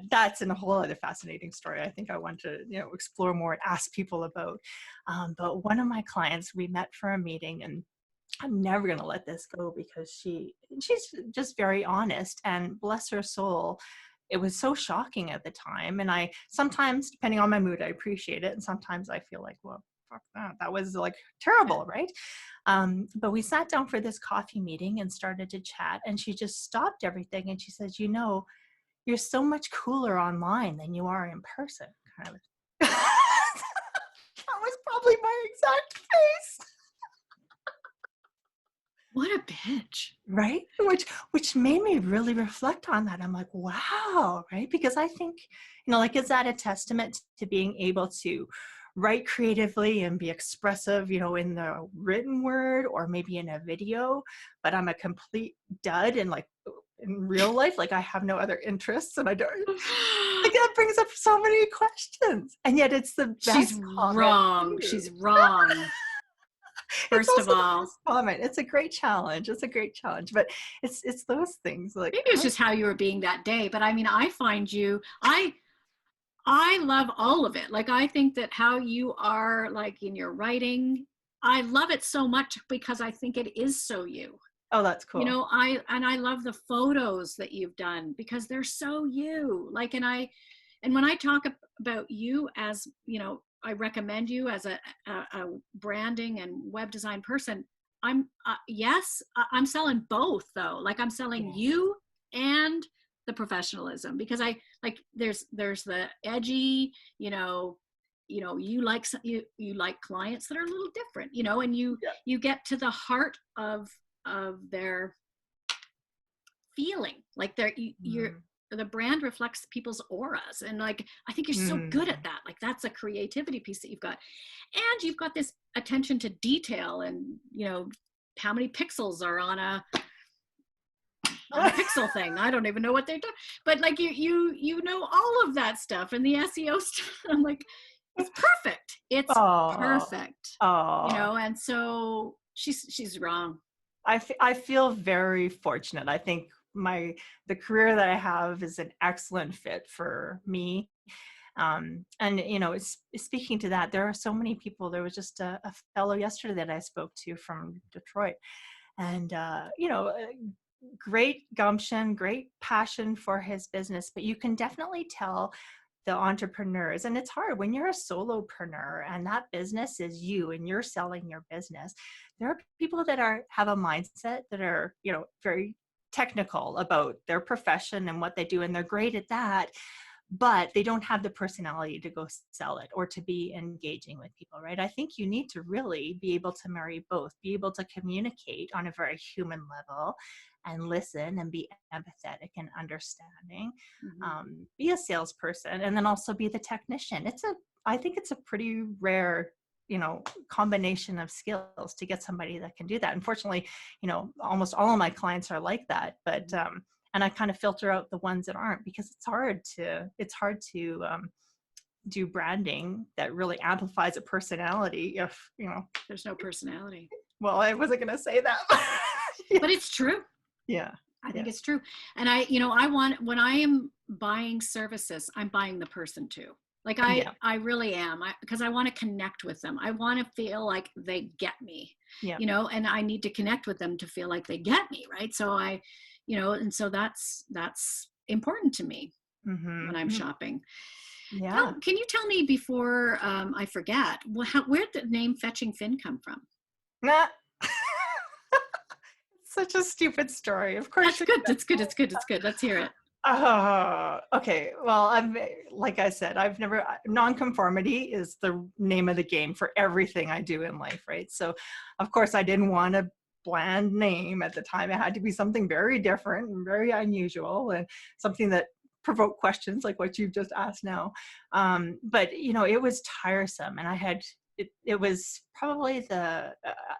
that's a whole other fascinating story I think I want to explore more and ask people about. But one of my clients, we met for a meeting, and I'm never going to let this go, because she's just very honest, and bless her soul, it was so shocking at the time. And I sometimes, depending on my mood, I appreciate it. And sometimes I feel like, well, fuck that. That was like Yeah. terrible, right? But we sat down for this coffee meeting and started to chat, and she just stopped everything. And she says, you're so much cooler online than you are in person. Kind of. That was probably my exact face. What a bitch. Right? Which made me really reflect on that. I'm like, wow, right? Because I think, like, is that a testament to being able to write creatively and be expressive, in the written word or maybe in a video, but I'm a complete dud in, like, in real life, like I have no other interests, and I don't, like, that brings up so many questions. And yet it's the She's best comment wrong. too. She's wrong. It's First of also the all, best comment. It's a great challenge. But it's those things, like, maybe it's just how you were being that day. But I mean, I find you, I love all of it. Like, I think that how you are, like, in your writing, I love it so much because I think it is so you. oh, that's cool. I love the photos that you've done because they're so you. Like, and when I talk about you as, I recommend you as a branding and web design person. I'm selling both though. Like, I'm selling Yes. you and the professionalism, because I like, there's the edgy, you like you like clients that are a little different, and Yeah. you get to the heart of their feeling, like you're Mm. the brand reflects people's auras, and, like, I think you're so good Mm. at that. Like, that's a creativity piece that you've got, and you've got this attention to detail, and how many pixels are on a pixel thing. I don't even know what they're doing, but, like, you know all of that stuff, and the SEO stuff. I'm like, it's perfect. It's Oh, perfect. oh. And so she's wrong. I feel very fortunate. I think the career that I have is an excellent fit for me. And speaking to that, there are so many people. There was just a fellow yesterday that I spoke to from Detroit, and great gumption, great passion for his business, but you can definitely tell the entrepreneurs, and it's hard when you're a solopreneur and that business is you and you're selling your business. There are people that have a mindset that are, very technical about their profession and what they do, and they're great at that, but they don't have the personality to go sell it or to be engaging with people, right? I think you need to really be able to marry both, be able to communicate on a very human level and listen and be empathetic and understanding, Mm-hmm. be a salesperson, and then also be the technician. I think it's a pretty rare, combination of skills to get somebody that can do that. Unfortunately, almost all of my clients are like that, but and I kind of filter out the ones that aren't, because it's hard to do branding that really amplifies a personality if, There's no personality. well, I wasn't going to say that. But it's true. Yeah. I think Yeah. it's true. And I want, when I am buying services, I'm buying the person too. Like, Yeah. I really am, because I want to connect with them. I want to feel like they get me, Yeah. and I need to connect with them to feel like they get me. Right. So and so that's important to me Mm-hmm. when I'm shopping. Yeah. Can you tell me before I forget, where did the name Fetching Fin come from? Nah. Such a stupid story. Of course. That's good. That's good. It's good. It's good. Let's hear it. Okay. Well, like I said, nonconformity is the name of the game for everything I do in life, right? So, of course, I didn't want a bland name at the time. It had to be something very different and very unusual, and something that provoked questions like what you've just asked now. But it was tiresome, and it was probably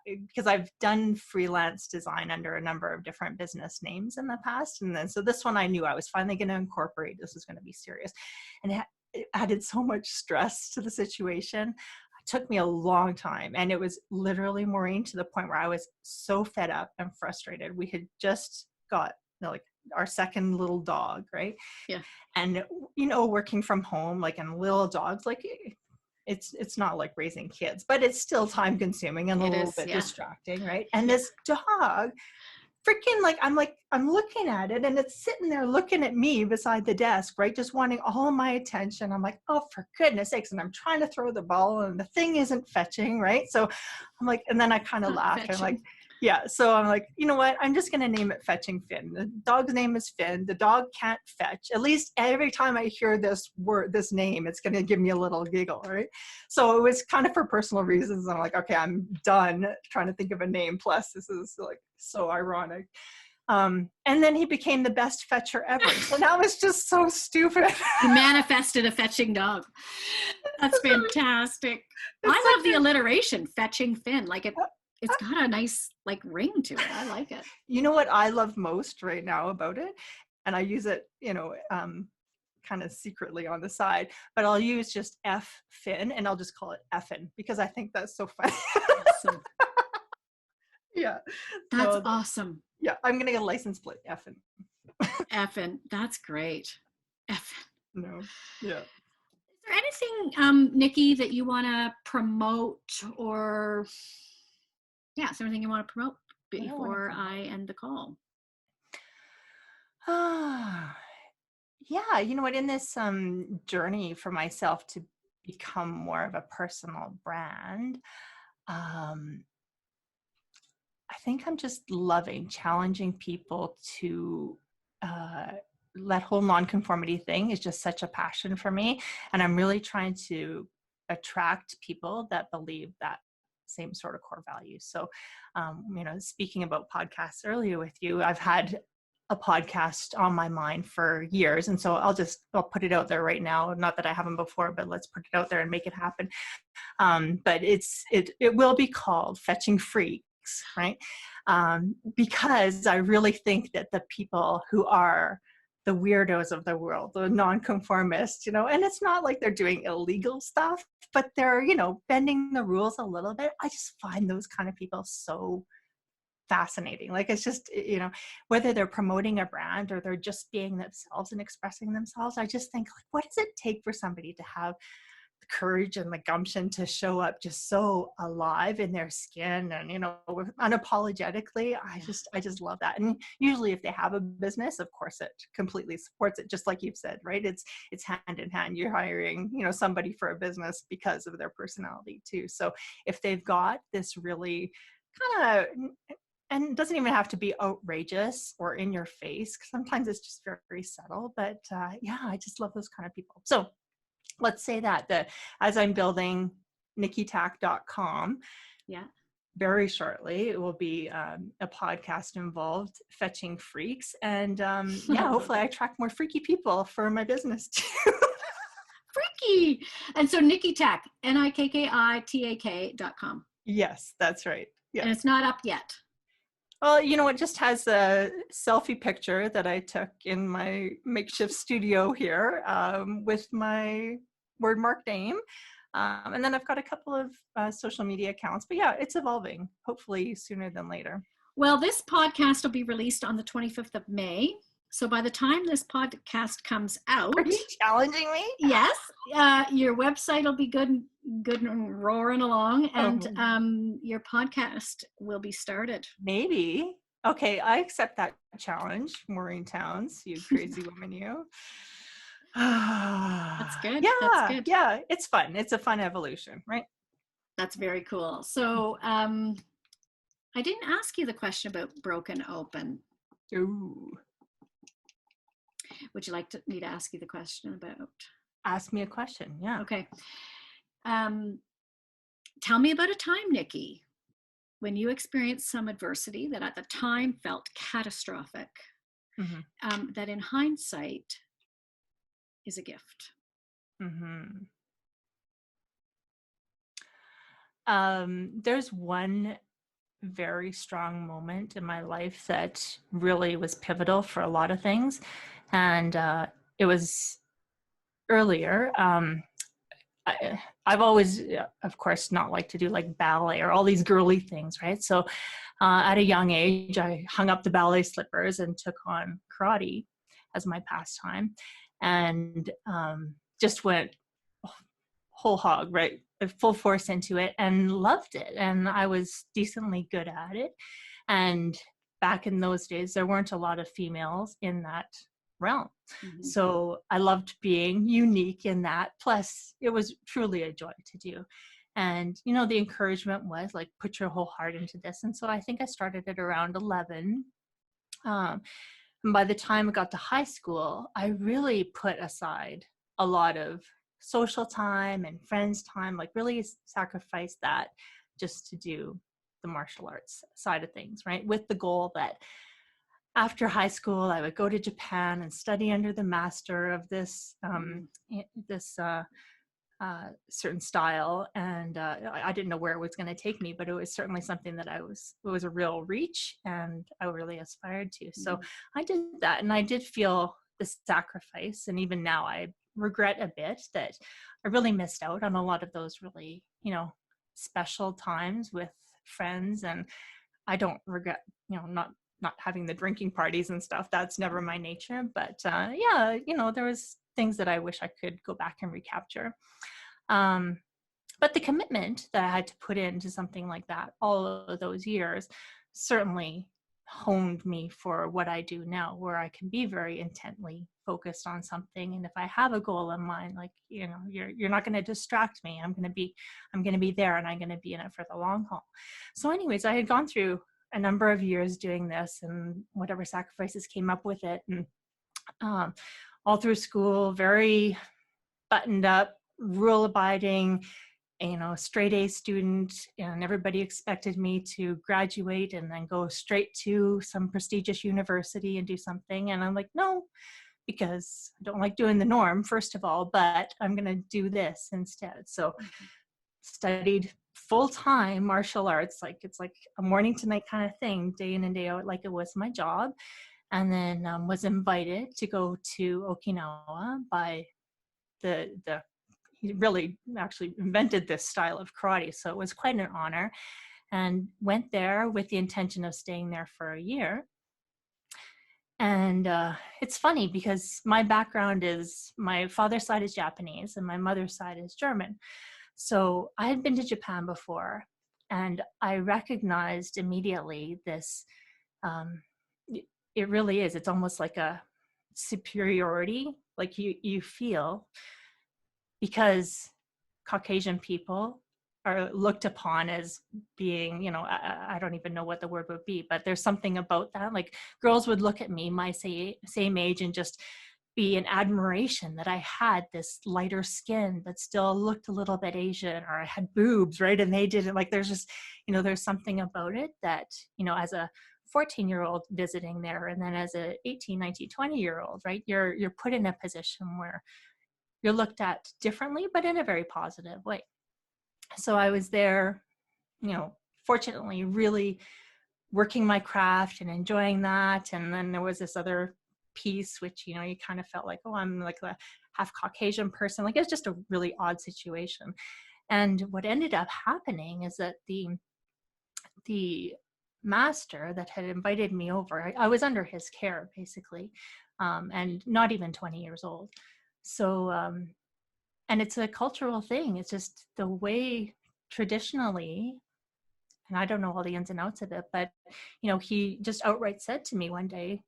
because I've done freelance design under a number of different business names in the past. And then, so this one I knew I was finally going to incorporate, this was going to be serious. And it added so much stress to the situation. It took me a long time. And it was literally, Maureen, to the point where I was so fed up and frustrated. We had just got like our second little dog, right? Yeah. And, working from home, like, and little dogs, like, it's not like raising kids, but it's still time consuming and a It little is, bit yeah. distracting, right? And this dog freaking I'm looking at it and it's sitting there looking at me beside the desk, right? Just wanting all my attention. I'm like, oh, for goodness sakes. And I'm trying to throw the ball and the thing isn't fetching, right? So I'm like, and then I kind of laughed. I'm like, yeah. So I'm like, you know what? I'm just going to name it Fetching Finn. The dog's name is Finn. The dog can't fetch. At least every time I hear this word, this name, it's going to give me a little giggle, right? So it was kind of for personal reasons. I'm like, okay, I'm done trying to think of a name. Plus, this is like so ironic. And then he became the best fetcher ever. So that was just so stupid. You manifested a fetching dog. That's fantastic. I love the alliteration, Fetching Finn. Like it's got a nice like ring to it. I like it. You know what I love most right now about it? And I use it, kind of secretly on the side, but I'll use just F Finn and I'll just call it Effin because I think that's so funny. Awesome. Yeah. That's awesome. Yeah, I'm going to get a license plate, Effin. Effin. That's great. Effin. No. Yeah. Is there anything, Nikki, that you want to promote or, yeah, is there anything you want to promote before I end the call? Yeah, you know what, in this journey for myself to become more of a personal brand, I think I'm just loving challenging people to that whole nonconformity thing is just such a passion for me. And I'm really trying to attract people that believe that same sort of core values. So, speaking about podcasts earlier with you, I've had a podcast on my mind for years. And so I'll put it out there right now. Not that I haven't before, but let's put it out there and make it happen. But it will be called Fetching Freaks, right? Because I really think that the people who are the weirdos of the world, the nonconformists, and it's not like they're doing illegal stuff, but they're, bending the rules a little bit. I just find those kind of people so fascinating. Like, it's just, whether they're promoting a brand or they're just being themselves and expressing themselves, I just think, like, what does it take for somebody to have the courage and the gumption to show up just so alive in their skin and, unapologetically? I just love that. And usually if they have a business, of course it completely supports it, just like you've said, right? It's hand in hand. You're hiring, somebody for a business because of their personality too. So if they've got this really kind of, and it doesn't even have to be outrageous or in your face. Sometimes it's just very, very subtle. But I just love those kind of people. So let's say that as I'm building NikkiTack.com, very shortly it will be a podcast involved, Fetching Freaks. And hopefully I attract more freaky people for my business too. Freaky. And so NikkiTack, NikkiTack.com. Yes, that's right. Yeah. And it's not up yet. Well, it just has a selfie picture that I took in my makeshift studio here with my wordmark name. And then I've got a couple of social media accounts. But yeah, it's evolving, hopefully sooner than later. Well, this podcast will be released on the 25th of May. So by the time this podcast comes out... Are you challenging me? Yes. Your website will be good and roaring along. And your podcast will be started. Maybe. Okay, I accept that challenge, Maureen Towns, you crazy woman, you. That's good. Yeah, that's good. Yeah, it's fun. It's a fun evolution, right? That's very cool. So I didn't ask you the question about Broken Open. Ooh. Would you like me to ask you the question about? Ask me a question, yeah. Okay. Tell me about a time, Nikki, when you experienced some adversity that at the time felt catastrophic, that in hindsight is a gift. There's one very strong moment in my life that really was pivotal for a lot of things. And it was earlier. I've always, of course, not liked to do like ballet or all these girly things, right? So at a young age, I hung up the ballet slippers and took on karate as my pastime, and just went whole hog, right? Full force into it and loved it. And I was decently good at it. And back in those days, there weren't a lot of females in that realm. Mm-hmm. So I loved being unique in that. Plus, it was truly a joy to do. And, you know, the encouragement was like, put your whole heart into this. And so I think I started at around 11. And by the time I got to high school, I really put aside a lot of social time and friends time, like really sacrificed that just to do the martial arts side of things, right? With the goal that after high school, I would go to Japan and study under the master of this certain style. And I didn't know where it was going to take me, but it was certainly something that it was a real reach and I really aspired to. So I did that, and I did feel the sacrifice. And even now I regret a bit that I really missed out on a lot of those really, you know, special times with friends. And I don't regret, you know, not having the drinking parties and stuff. That's never my nature. But yeah, you know, there was things that I wish I could go back and recapture. But the commitment that I had to put into something like that all of those years certainly honed me for what I do now, where I can be very intently focused on something. And if I have a goal in mind, like, you know, you're not going to distract me. I'm going to be there, and I'm going to be in it for the long haul. So anyways, I had gone through a number of years doing this, and whatever sacrifices came up with it. And all through school, very buttoned up, rule abiding, you know, straight A student, and everybody expected me to graduate and then go straight to some prestigious university and do something. And I'm like, no, because I don't like doing the norm, first of all, but I'm going to do this instead. So studied full-time martial arts, like it's like a morning to night kind of thing, day in and day out, like it was my job. And then was invited to go to Okinawa by he really actually invented this style of karate. So it was quite an honor, and went there with the intention of staying there for a year. And it's funny because my background is, my father's side is Japanese and my mother's side is German. So I had been to Japan before, and I recognized immediately this, it really is, it's almost like a superiority, like you feel, because Caucasian people are looked upon as being, you know, I don't even know what the word would be, but there's something about that. Like girls would look at me, my same age, and just be in admiration that I had this lighter skin but still looked a little bit Asian, or I had boobs, right? And they didn't. Like there's just, you know, there's something about it that, you know, as a 14-year-old visiting there, and then as a 18, 19, 20-year-old, right? You're put in a position where you're looked at differently, but in a very positive way. So I was there, you know, fortunately, really working my craft and enjoying that. And then there was this other piece, which, you know, you kind of felt like, oh, I'm like a half Caucasian person. Like it was just a really odd situation. And what ended up happening is that the master that had invited me over, I was under his care basically, and not even 20 years old. So, and it's a cultural thing. It's just the way traditionally, and I don't know all the ins and outs of it, but, you know, he just outright said to me one day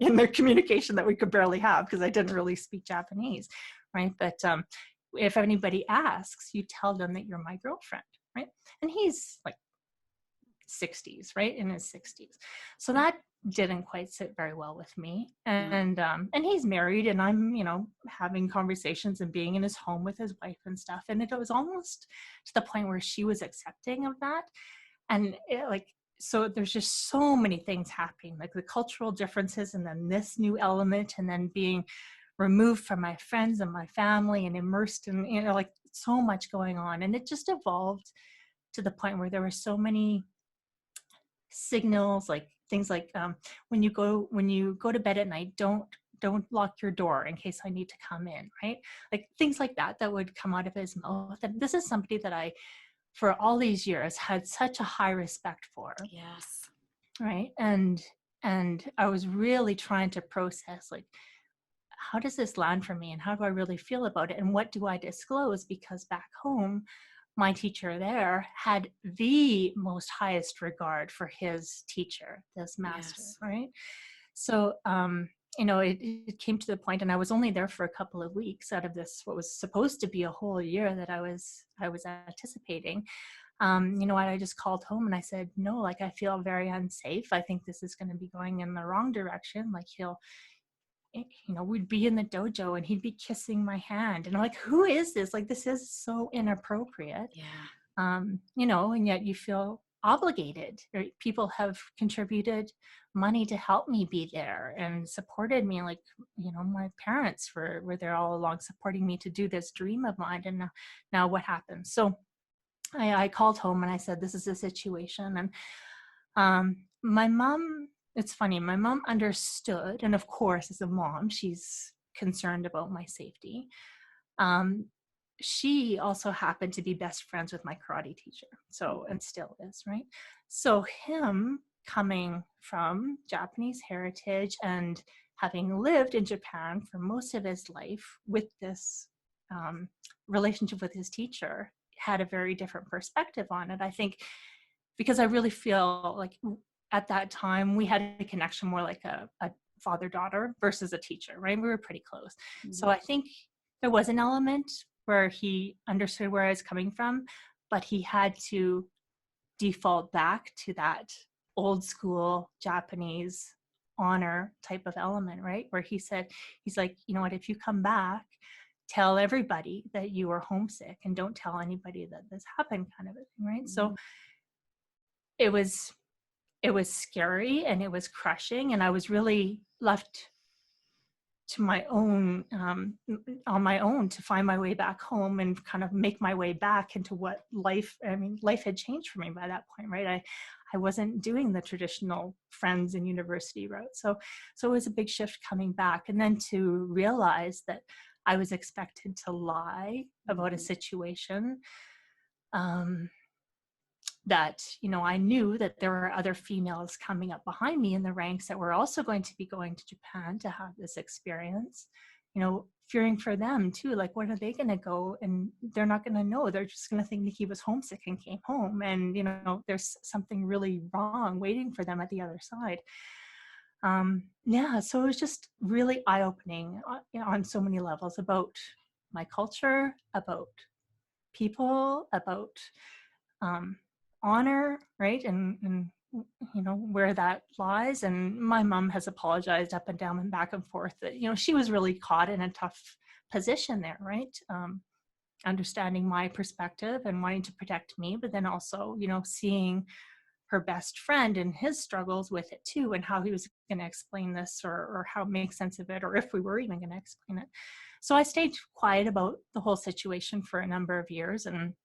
in the communication that we could barely have, because I didn't really speak Japanese, right? But if anybody asks, you tell them that you're my girlfriend, right? And he's like 60s, right? In his 60s. So that didn't quite sit very well with me. And he's married, and I'm, you know, having conversations and being in his home with his wife and stuff. And it was almost to the point where she was accepting of that. And it, like, so there's just so many things happening, like the cultural differences, and then this new element, and then being removed from my friends and my family and immersed in, you know, like so much going on. And it just evolved to the point where there were so many signals, like things like when you go to bed at night, don't lock your door in case I need to come in, right? Like things like that would come out of his mouth. And this is somebody that I, for all these years, had such a high respect for. Yes. Right. And I was really trying to process, like, how does this land for me, and how do I really feel about it, and what do I disclose? Because back home, my teacher there had the most highest regard for his teacher, this master, Yes. right? So, it came to the point, and I was only there for a couple of weeks out of this, what was supposed to be a whole year that I was anticipating. I just called home and I said, no, like, I feel very unsafe. I think this is going to be going in the wrong direction. Like, we'd be in the dojo and he'd be kissing my hand. And I'm like, who is this? Like, this is so inappropriate. Yeah. And yet you feel obligated. Right? People have contributed money to help me be there and supported me. Like, my parents were there all along supporting me to do this dream of mine. And now what happens? So I called home and I said, this is the situation. And my mom, it's funny, my mom understood. And of course, as a mom, she's concerned about my safety. She also happened to be best friends with my karate teacher. So, and still is, right? So him coming from Japanese heritage and having lived in Japan for most of his life with this relationship with his teacher, had a very different perspective on it. I think because I really feel like at that time we had a connection more like a father-daughter versus a teacher, right? We were pretty close. Mm-hmm. So I think there was an element where he understood where I was coming from, but he had to default back to that old school Japanese honor type of element, right? Where he's like, you know what, if you come back, tell everybody that you are homesick and don't tell anybody that this happened, kind of a thing, right? Mm-hmm. So it was scary and it was crushing, and I was really left to my own, on my own, to find my way back home and kind of make my way back into what life had changed for me by that point, right? I wasn't doing the traditional friends and university route. So it was a big shift coming back. And then to realize that I was expected to lie about a situation, that, I knew that there were other females coming up behind me in the ranks that were also going to be going to Japan to have this experience, fearing for them too. Like, when are they going to go? And they're not going to know. They're just going to think Nikki was homesick and came home. And, there's something really wrong waiting for them at the other side. So it was just really eye-opening on so many levels about my culture, about people, about honor, right? And where that lies. And my mom has apologized up and down and back and forth that, she was really caught in a tough position there, right? Understanding my perspective and wanting to protect me, but then also, seeing her best friend and his struggles with it too, and how he was going to explain this, or how make sense of it, or if we were even going to explain it. So I stayed quiet about the whole situation for a number of years, and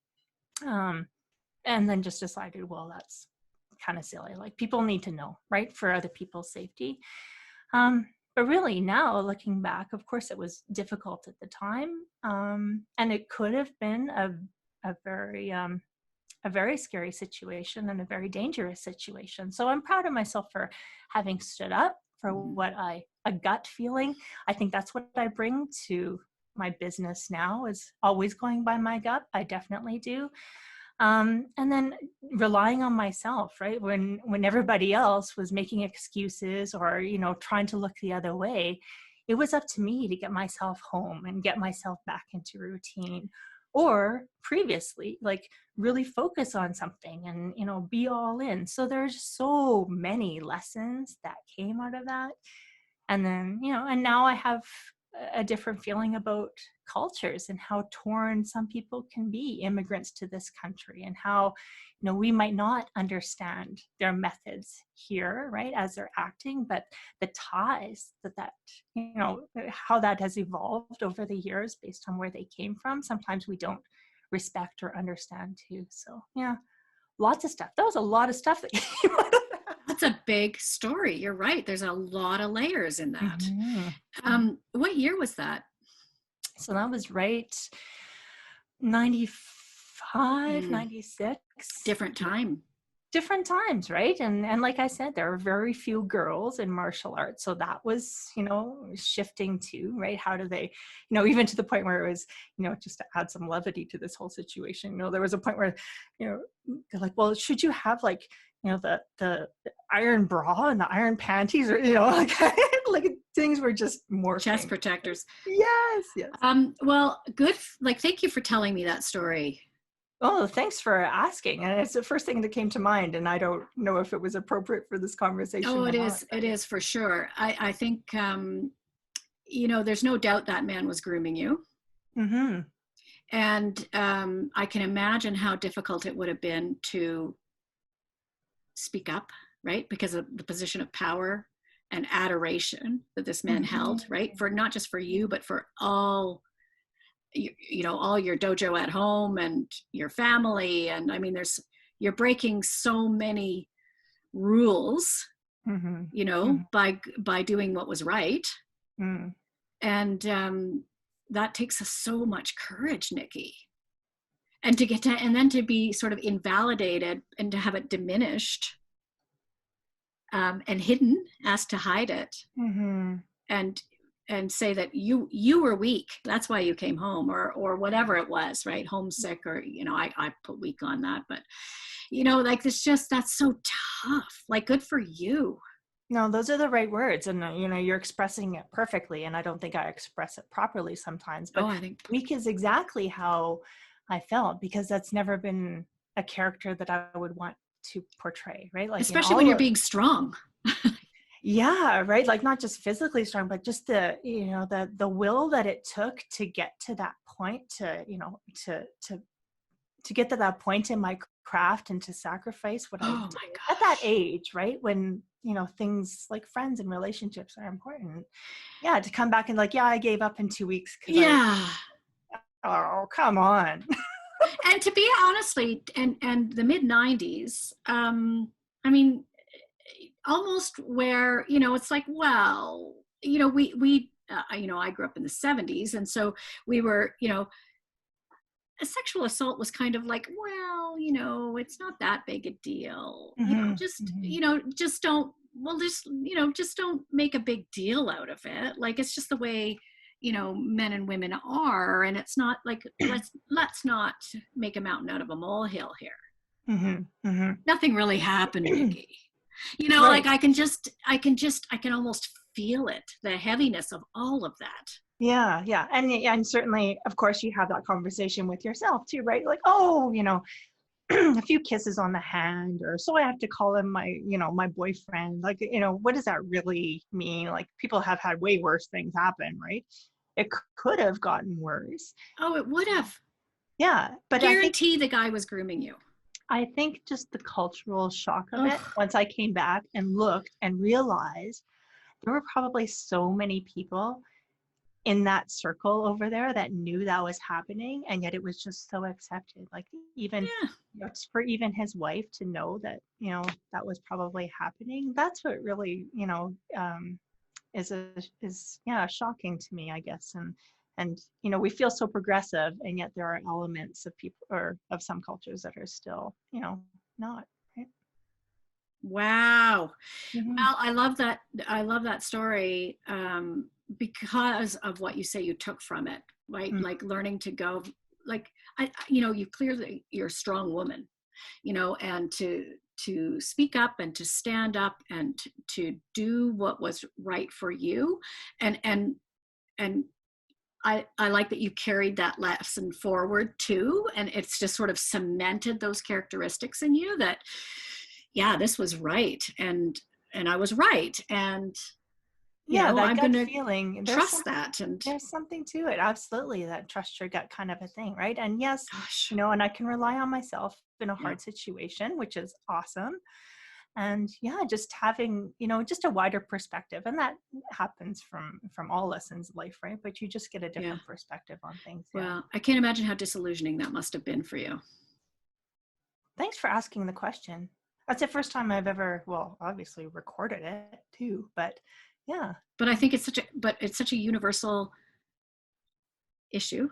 then just decided, well, that's kind of silly. Like, people need to know, right, for other people's safety. But really now, looking back, of course, it was difficult at the time, and it could have been a very scary situation and a very dangerous situation. So I'm proud of myself for having stood up for a gut feeling. I think that's what I bring to my business now, is always going by my gut. I definitely do. And then relying on myself, right? When everybody else was making excuses or, trying to look the other way, it was up to me to get myself home and get myself back into routine. Or previously, like, really focus on something and, be all in. So there's so many lessons that came out of that. And then, and now I have a different feeling about cultures and how torn some people can be, immigrants to this country, and how, we might not understand their methods here, right, as they're acting, but the ties that how that has evolved over the years based on where they came from, sometimes we don't respect or understand too. So yeah, lots of stuff. That was a lot of stuff that came out of that. That's a big story. You're right. There's a lot of layers in that. Mm-hmm. What year was that? So that was right 95, 96. Different time. different times, right? And like I said, there are very few girls in martial arts, so that was, shifting too, right? How do they, even to the point where it was, just to add some levity to this whole situation, there was a point where, they're like, well, should you have like, the iron bra and the iron panties, or like like things were just morphing. Chest protectors. Yes, yes. Well, good. Like, thank you for telling me that story. Oh, thanks for asking. And it's the first thing that came to mind, and I don't know if it was appropriate for this conversation. Oh, it is. It is for sure. I think, there's no doubt that man was grooming you. Mm-hmm. And I can imagine how difficult it would have been to speak up, right? Because of the position of power and adoration that this man held, right? For not just for you, but for all, all your dojo at home and your family. And I mean, you're breaking so many rules, by doing what was right. And that takes us so much courage, Nikki. And then to be sort of invalidated and to have it diminished and hidden, asked to hide it, and say that you were weak, that's why you came home, or whatever it was, right? Homesick, or I put weak on that, but like that's so tough. Like, good for you. No, those are the right words, and you're expressing it perfectly, and I don't think I express it properly sometimes, but I think weak is exactly how I felt, because that's never been a character that I would want to portray, right? Like, especially when you're being strong. Yeah, right. Like, not just physically strong, but just the the will that it took to get to that point, to to get to that point in my craft, and to sacrifice what I did at that age, right? When things like friends and relationships are important. Yeah, to come back and like, yeah, I gave up in 2 weeks. Oh, come on. And to be honestly, and the mid 90s, I mean, almost where, it's like, well, we I grew up in the 70s, and so we were, a sexual assault was kind of like, well, it's not that big a deal. Just don't, just don't make a big deal out of it. Like, it's just the way, men and women are, and it's not like, let's not make a mountain out of a molehill here. Nothing really happened, Nikki. Right. Like, I can almost feel it, the heaviness of all of that. Yeah. And certainly, of course, you have that conversation with yourself too, right? Like, oh, a few kisses on the hand, or so I have to call him my, my boyfriend. Like, what does that really mean? Like, people have had way worse things happen, right? It could have gotten worse. Oh, it would have. Yeah, but guarantee the guy was grooming you. I think just the cultural shock of it, once I came back and looked and realized there were probably so many people in that circle over there that knew that was happening, and yet it was just so accepted. Like, even for even his wife to know that that was probably happening, that's what really is shocking to me, I guess. And we feel so progressive, and yet there are elements of people, or of some cultures, that are still not, right? Wow. Well, I love that story, because of what you say you took from it, right? Like, learning to go, like, you clearly, you're a strong woman, and to speak up, and to stand up, and to do what was right for you. And I like that you carried that lesson forward too. And it's just sort of cemented those characteristics in you, that, yeah, this was right. And I was right. And, that I'm gut going feeling, to trust that. And there's something to it. Absolutely. That trust your gut kind of a thing. Right. And yes, gosh, and I can rely on myself in a hard situation, which is awesome. And just having, just a wider perspective, and that happens from all lessons in life, right? But you just get a different perspective on things. Well, I can't imagine how disillusioning that must have been for you. Thanks for asking the question. That's the first time I've ever, well, obviously recorded it too, but yeah. But I think it's such a universal issue.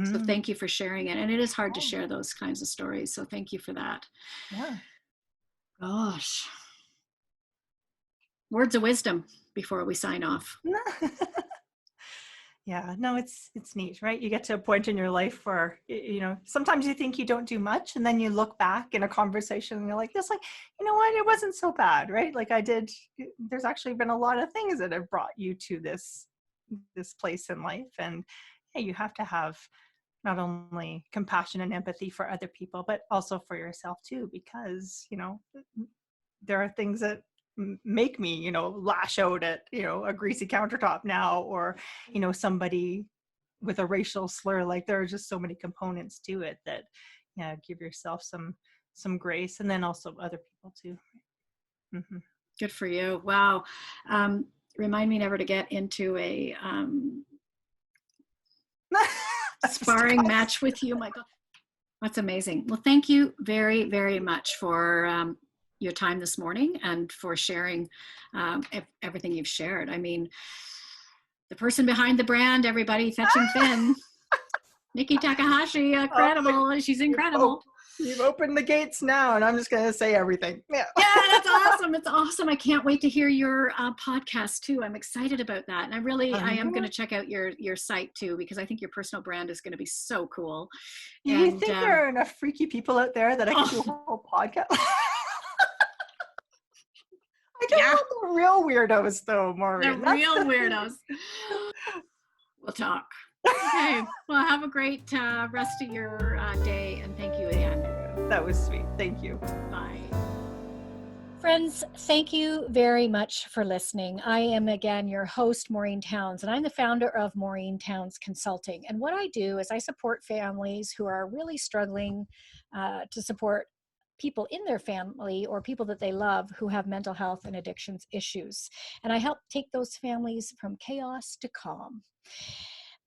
So thank you for sharing it. And it is hard to share those kinds of stories. So thank you for that. Yeah. Gosh. Words of wisdom before we sign off. Yeah, no, it's neat, right? You get to a point in your life where, sometimes you think you don't do much, and then you look back in a conversation and you're like, this, like, you know what, it wasn't so bad, right? Like there's actually been a lot of things that have brought you to this place in life. And yeah, you have to have not only compassion and empathy for other people, but also for yourself too, because, there are things that make me, lash out at, a greasy countertop now, or, somebody with a racial slur. Like, there are just so many components to it that, yeah, give yourself some grace, and then also other people too. Mm-hmm. Good for you. Wow. Remind me never to get into a sparring match with you. My God, that's amazing. Well, thank you very, very much for your time this morning and for sharing everything you've shared. I mean, the person behind the brand, everybody, Fetching Finn, Nikki Takahashi, incredible. She's incredible. You've opened the gates now, and I'm just going to say everything. Yeah, that's awesome. It's awesome. I can't wait to hear your podcast too. I'm excited about that. And I am going to check out your site too, because I think your personal brand is going to be so cool. You think there are enough freaky people out there that I can do a whole podcast? I don't want the real weirdos though, Maureen. The real weirdos. We'll talk. Okay. Well, have a great rest of your day, and thank you again. That was sweet. Thank you. Bye. Friends, thank you very much for listening. I am again your host, Maureen Towns, and I'm the founder of Maureen Towns Consulting. And what I do is I support families who are really struggling to support people in their family or people that they love who have mental health and addictions issues. And I help take those families from chaos to calm.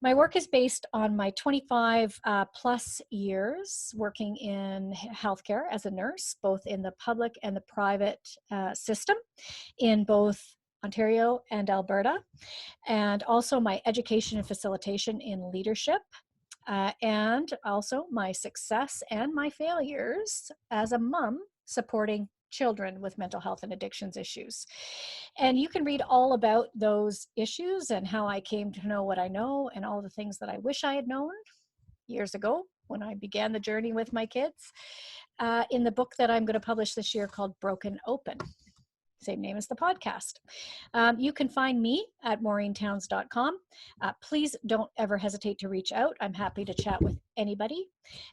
My work is based on my 25 plus years working in healthcare as a nurse, both in the public and the private system in both Ontario and Alberta, and also my education and facilitation in leadership, and also my success and my failures as a mom supporting children with mental health and addictions issues. And you can read all about those issues and how I came to know what I know and all the things that I wish I had known years ago when I began the journey with my kids in the book that I'm going to publish this year called Broken Open. Same name as the podcast. You can find me at MaureenTowns.com. Please don't ever hesitate to reach out. I'm happy to chat with anybody.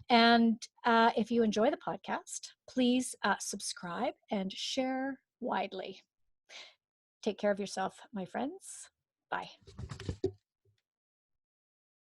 And if you enjoy the podcast, please subscribe and share widely. Take care of yourself, my friends. Bye.